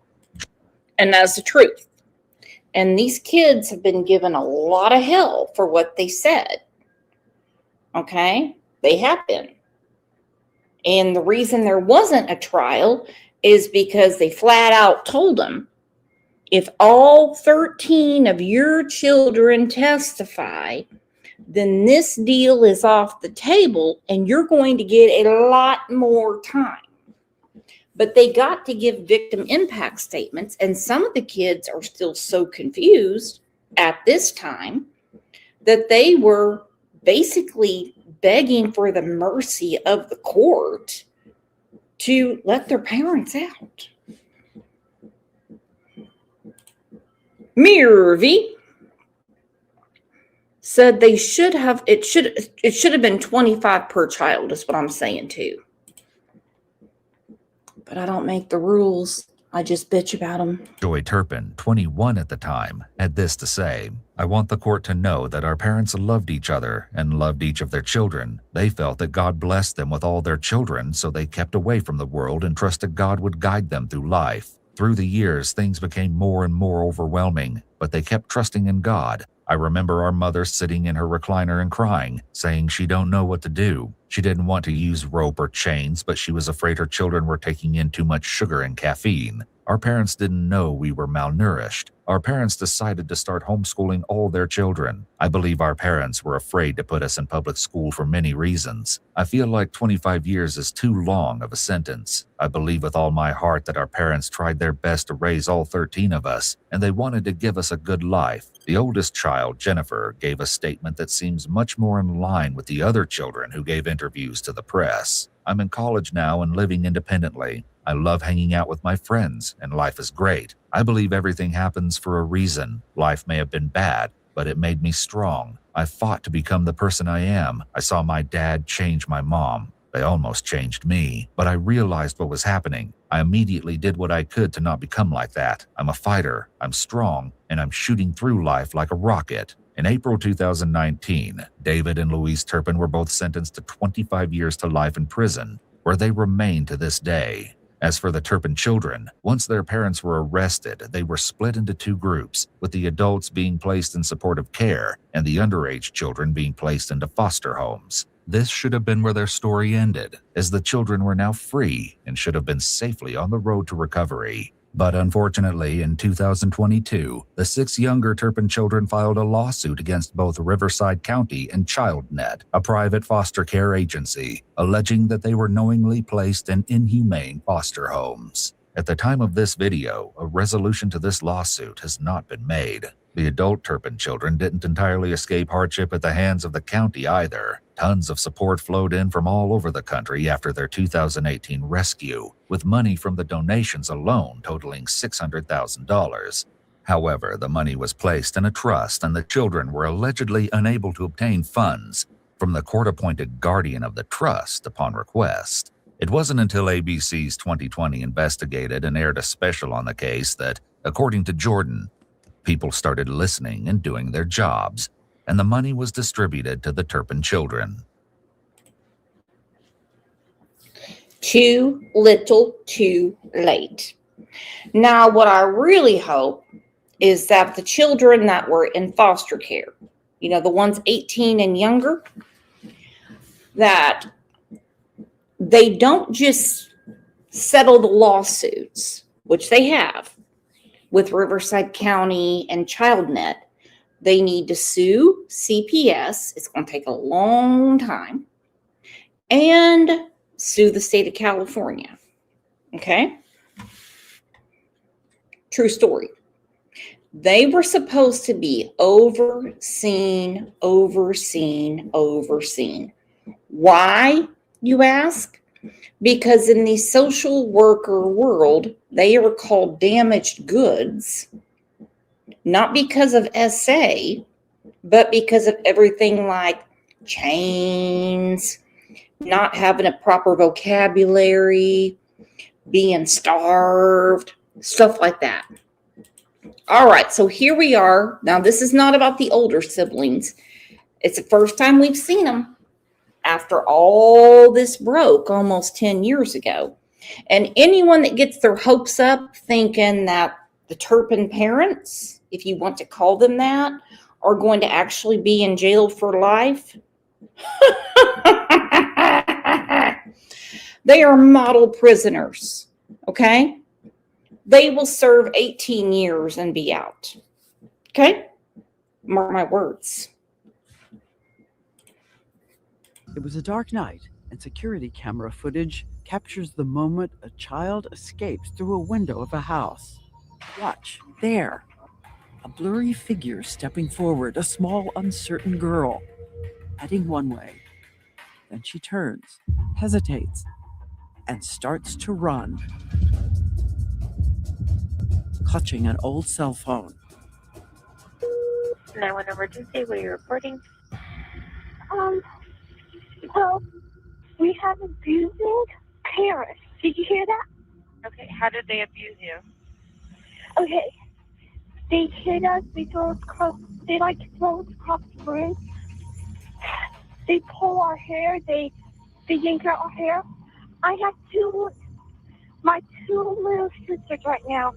And that's the truth. And these kids have been given a lot of hell for what they said. Okay? They have been. And the reason there wasn't a trial is because they flat out told them, if all 13 of your children testify, then this deal is off the table and you're going to get a lot more time. But they got to give victim impact statements, and some of the kids are still so confused at this time that they were basically begging for the mercy of the court to let their parents out. Mirvi said it should have been 25 per child, is what I'm saying too. But I don't make the rules. I just bitch about them. Joy Turpin, 21 at the time, had this to say: I want the court to know that our parents loved each other and loved each of their children. They felt that God blessed them with all their children, so they kept away from the world and trusted God would guide them through life. Through the years, things became more and more overwhelming, but they kept trusting in God. I remember our mother sitting in her recliner and crying, saying she don't know what to do. She didn't want to use rope or chains, but she was afraid her children were taking in too much sugar and caffeine. Our parents didn't know we were malnourished. Our parents decided to start homeschooling all their children. I believe our parents were afraid to put us in public school for many reasons. I feel like 25 years is too long of a sentence. I believe with all my heart that our parents tried their best to raise all 13 of us, and they wanted to give us a good life. The oldest child, Jennifer, gave a statement that seems much more in line with the other children who gave interviews to the press. I'm in college now and living independently. I love hanging out with my friends, and life is great. I believe everything happens for a reason. Life may have been bad, but it made me strong. I fought to become the person I am. I saw my dad change my mom. They almost changed me, but I realized what was happening. I immediately did what I could to not become like that. I'm a fighter, I'm strong, and I'm shooting through life like a rocket. In April 2019, David and Louise Turpin were both sentenced to 25 years to life in prison, where they remain to this day. As for the Turpin children, once their parents were arrested, they were split into two groups, with the adults being placed in supportive care and the underage children being placed into foster homes. This should have been where their story ended, as the children were now free and should have been safely on the road to recovery. But unfortunately, in 2022, the 6 younger Turpin children filed a lawsuit against both Riverside County and ChildNet, a private foster care agency, alleging that they were knowingly placed in inhumane foster homes. At the time of this video, a resolution to this lawsuit has not been made. The adult Turpin children didn't entirely escape hardship at the hands of the county either. Tons of support flowed in from all over the country after their 2018 rescue, with money from the donations alone totaling $600,000. However, the money was placed in a trust and the children were allegedly unable to obtain funds from the court-appointed guardian of the trust upon request. It wasn't until ABC's 2020 investigated and aired a special on the case that, according to Jordan, people started listening and doing their jobs, and the money was distributed to the Turpin children. Too little, too late. Now, what I really hope is that the children that were in foster care, you know, the ones 18 and younger, that they don't just settle the lawsuits, which they have with Riverside County and ChildNet. They need to sue CPS. It's going to take a long time. And sue the state of California. Okay? True story. They were supposed to be overseen. Why, you ask? Because in the social worker world, they are called damaged goods, not because of SA, but because of everything like chains, not having a proper vocabulary, being starved, stuff like that. All right, so here we are. Now, this is not about the older siblings. It's the first time we've seen them after all this broke almost 10 years ago. And anyone that gets their hopes up thinking that the Turpin parents, if you want to call them that, are going to actually be in jail for life, they are model prisoners, okay? They will serve 18 years and be out, okay? Mark my words. It was a dark night, and security camera footage captures the moment a child escapes through a window of a house. Watch, there. A blurry figure stepping forward, a small, uncertain girl, heading one way. Then she turns, hesitates, and starts to run, clutching an old cell phone. 911 emergency, what are you reporting? So we have abusing parents. Did you hear that? Okay, how did they abuse you? Okay. They hit us, they throw us across, they like throw us across the room. They pull our hair, they yank out our hair. I have my two little sisters right now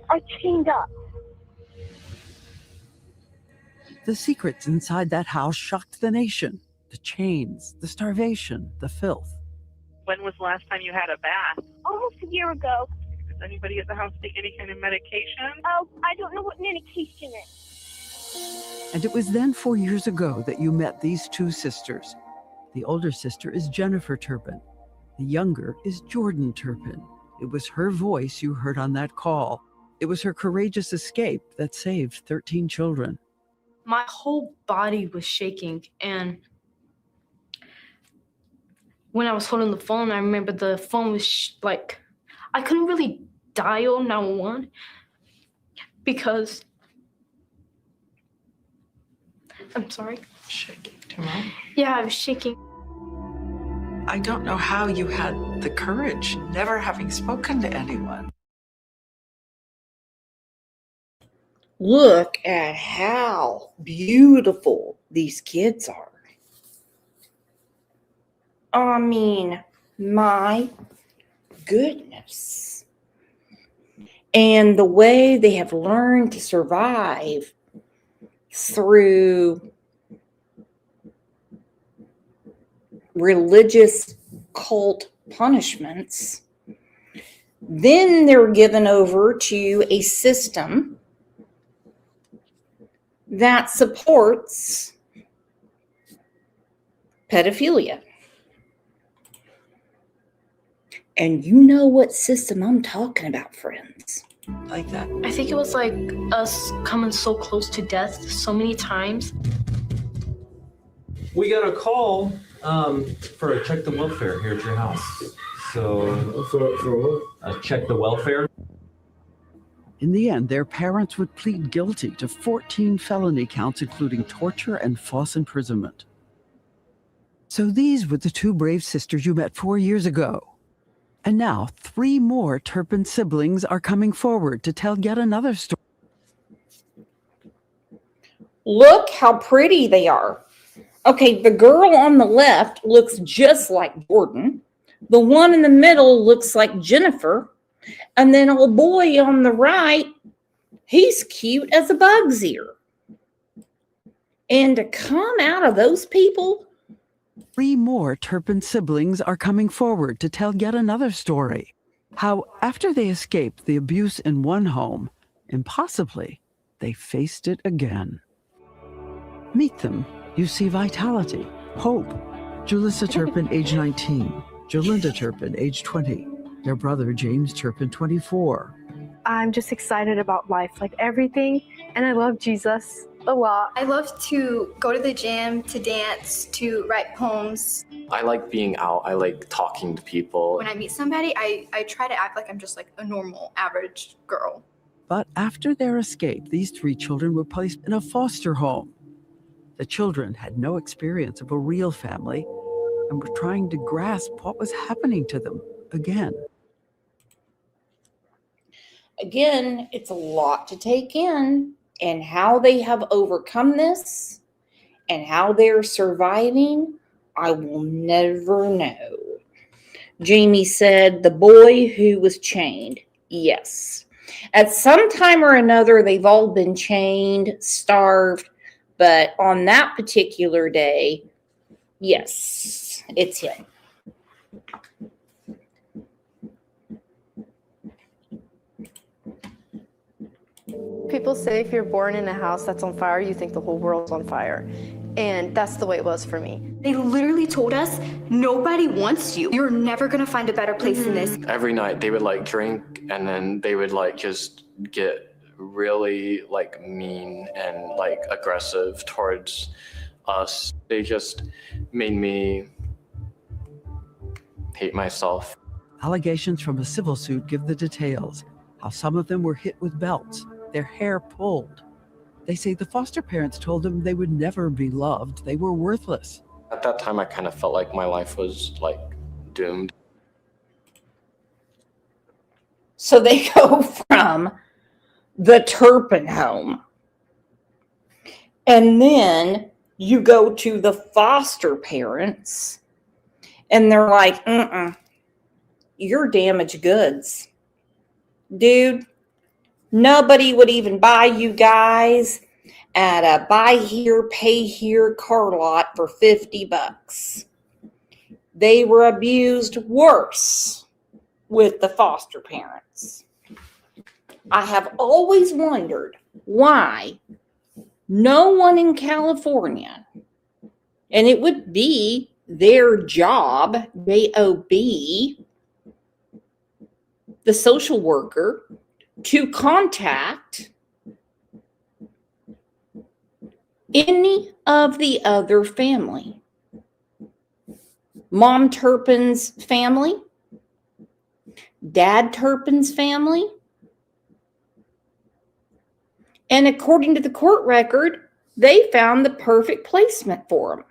are chained up. The secrets inside that house shocked the nation. The chains, the starvation, the filth. When was the last time you had a bath? Almost a year ago. Does anybody at the house take any kind of medication? Oh, I don't know what medication is. And it was then 4 years ago that you met these two sisters. The older sister is Jennifer Turpin. The younger is Jordan Turpin. It was her voice you heard on that call. It was her courageous escape that saved 13 children. My whole body was shaking, and when I was holding the phone, I remember the phone was like, I couldn't really dial 911 because, I'm sorry. Shaking too much? Yeah, I was shaking. I don't know how you had the courage, never having spoken to anyone. Look at how beautiful these kids are. I mean, my goodness. And the way they have learned to survive through religious cult punishments, then they're given over to a system that supports pedophilia. And you know what system I'm talking about, friends. Like that. I think it was like us coming so close to death so many times. We got a call for a check the welfare here at your house. So, check the welfare. In the end, their parents would plead guilty to 14 felony counts, including torture and false imprisonment. So these were the two brave sisters you met 4 years ago. And now 3 more Turpin siblings are coming forward to tell yet another story. Look how pretty they are. Okay, the girl on the left looks just like Jordan. The one in the middle looks like Jennifer. And then old boy on the right, he's cute as a bug's ear. And to come out of those people, 3 more Turpin siblings are coming forward to tell yet another story. How, after they escaped the abuse in one home, impossibly, they faced it again. Meet them. You see vitality, hope. Julissa Turpin, age 19. Jolinda Turpin, age 20. Their brother, James Turpin, 24. I'm just excited about life, like everything, and I love Jesus a lot. I love to go to the gym, to dance, to write poems. I like being out. I like talking to people. When I meet somebody, I try to act like I'm just like a normal, average girl. But after their escape, these 3 children were placed in a foster home. The children had no experience of a real family and were trying to grasp what was happening to them again. Again, it's a lot to take in, and how they have overcome this and how they're surviving. I will never know. Jamie said, the boy who was chained. Yes. At some time or another, they've all been chained, starved, but on that particular day, yes, it's him. People say if you're born in a house that's on fire, you think the whole world's on fire. And that's the way it was for me. They literally told us, nobody wants you. You're never gonna find a better place than this. Every night they would like drink and then they would like just get really like mean and like aggressive towards us. They just made me hate myself. Allegations from a civil suit give the details, how some of them were hit with belts, their hair pulled. They say the foster parents told them they would never be loved, they were worthless. At that time, I kind of felt like my life was like doomed. So they go from the Turpin home, and then you go to the foster parents, and they're like, you're damaged goods. Dude, nobody would even buy you guys at a buy here, pay here car lot for $50. They were abused worse with the foster parents. I have always wondered why no one in California, and it would be their job, J-O-B, the social worker, to contact any of the other family. Mom Turpin's family, Dad Turpin's family, and according to the court record, they found the perfect placement for him.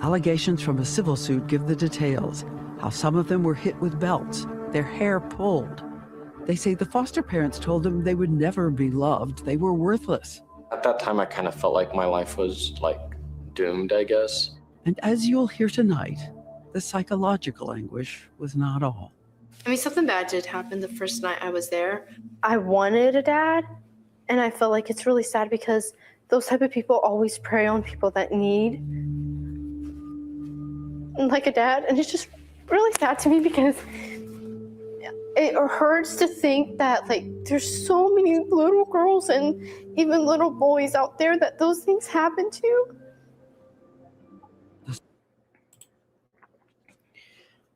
Allegations from a civil suit give the details, how some of them were hit with belts, their hair pulled. They say the foster parents told them they would never be loved, they were worthless. At that time, I kind of felt like my life was like doomed, I guess. And as you'll hear tonight, the psychological anguish was not all. I mean, something bad did happen the first night I was there. I wanted a dad, and I felt like it's really sad because those type of people always prey on people that need like a dad, and it's just really sad to me because it hurts to think that like there's so many little girls and even little boys out there that those things happen to.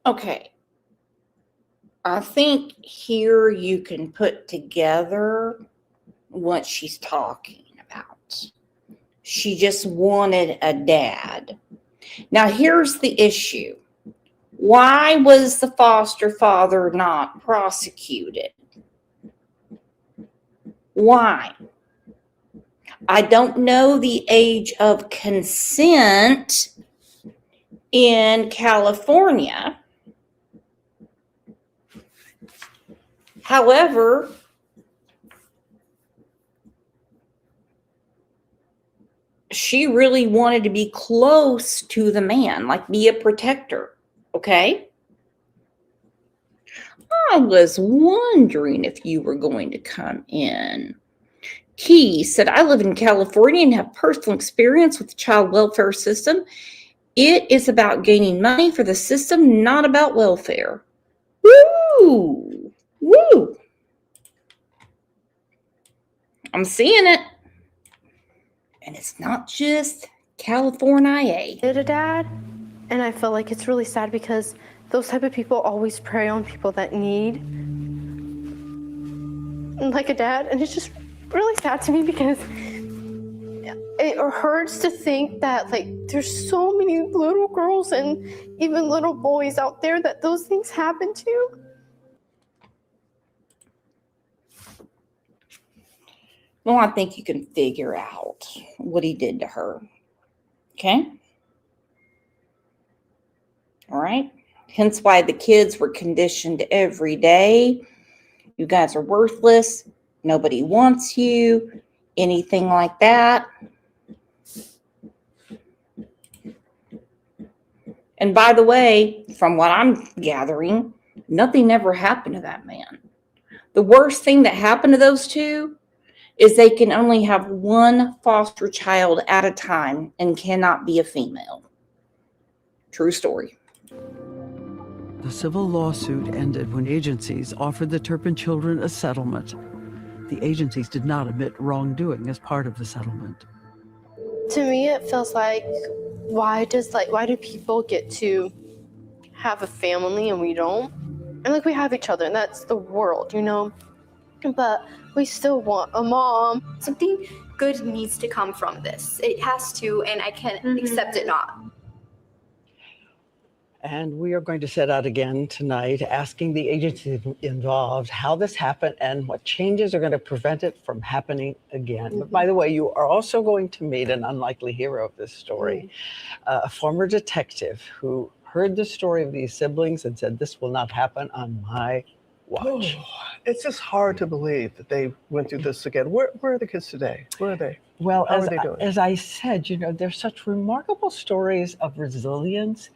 Okay. I think here you can put together what she's talking about. She just wanted a dad. Now, here's the issue. Why was the foster father not prosecuted? Why? I don't know the age of consent in California. However, she really wanted to be close to the man, like be a protector, okay? I was wondering if you were going to come in. Key said, I live in California and have personal experience with the child welfare system. It is about gaining money for the system, not about welfare. Woo! Woo! I'm seeing it. And it's not just California. Did a dad, and I felt like it's really sad because those type of people always prey on people that need like a dad, and it's just really sad to me because it hurts to think that like there's so many little girls and even little boys out there that those things happen to. Well, I think you can figure out what he did to her. Okay? All right? Hence why the kids were conditioned every day. You guys are worthless. nobody wants you, anything like that. And by the way, from what I'm gathering, nothing ever happened to that man. The worst thing that happened to those two is they can only have one foster child at a time and cannot be a female. True story. The civil lawsuit ended when agencies offered the Turpin children a settlement. The agencies did not admit wrongdoing as part of the settlement. To me, it feels like, why do people get to have a family and we don't? And like, we have each other, and that's the world, you know? But we still want a mom. Something good needs to come from this. It has to, and I can't accept it not. And we are going to set out again tonight asking the agencies involved how this happened and what changes are going to prevent it from happening again. But by the way, you are also going to meet an unlikely hero of this story, a former detective who heard the story of these siblings and said, this will not happen on my watch. Oh, it's just hard to believe that they went through this again. Where are the kids today? Where are they? Well, How are they doing? as I said, you know, there's such remarkable stories of resilience,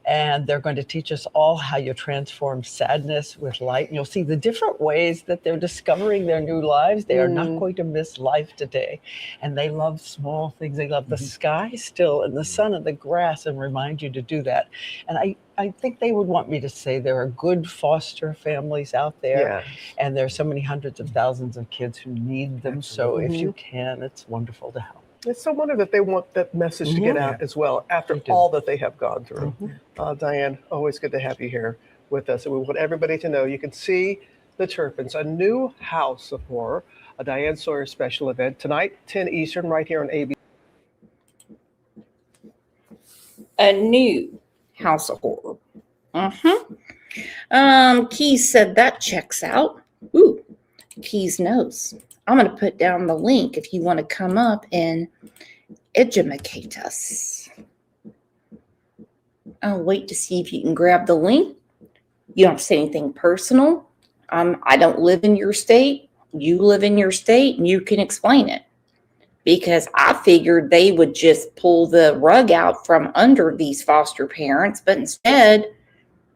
and they're going to teach us all how you transform sadness with light. And you'll see the different ways that they're discovering their new lives. They are not going to miss life today. And they love small things. They love the sky still and the sun and the grass, and remind you to do that. And I think they would want me to say there are good foster families out there. And there are so many hundreds of thousands of kids who need them. So if you can, it's wonderful to help. It's so wonderful that they want that message to get out as well after all that they have gone through. Diane, always good to have you here with us. And we want everybody to know you can see the Turpins, a new house of horror, a Diane Sawyer special event tonight, 10 Eastern, right here on ABC. A new house of horror. Keys said that checks out. Ooh, Keys knows. I'm going to put down the link if you want to come up and educate us. I'll wait to see if you can grab the link. You don't have to say anything personal. I don't live in your state. You live in your state, and you can explain it. Because I figured they would just pull the rug out from under these foster parents, but instead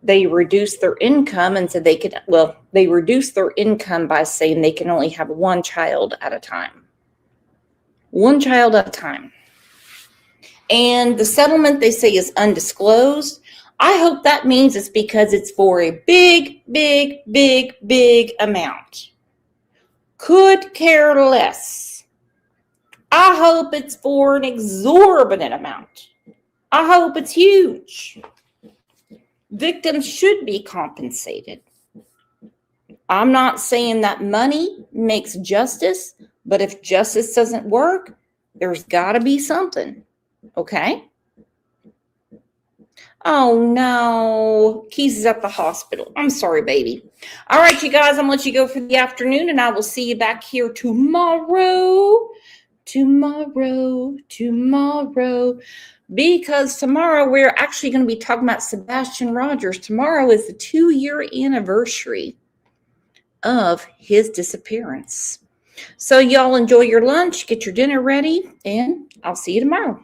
they reduced their income and said they reduced their income by saying they can only have one child at a time. One child at a time. And the settlement, they say, is undisclosed. I hope that means it's because it's for a big, big, big, big amount. Could care less. I hope it's for an exorbitant amount. I hope it's huge. Victims should be compensated. I'm not saying that money makes justice, but if justice doesn't work, there's got to be something. Okay? Oh, no. Keys is at the hospital. I'm sorry, baby. All right, you guys, I'm going to let you go for the afternoon, and I will see you back here tomorrow. Because tomorrow we're actually going to be talking about Sebastian Rogers. Tomorrow is the 2-year anniversary of his disappearance. So y'all enjoy your lunch, get your dinner ready, and I'll see you tomorrow.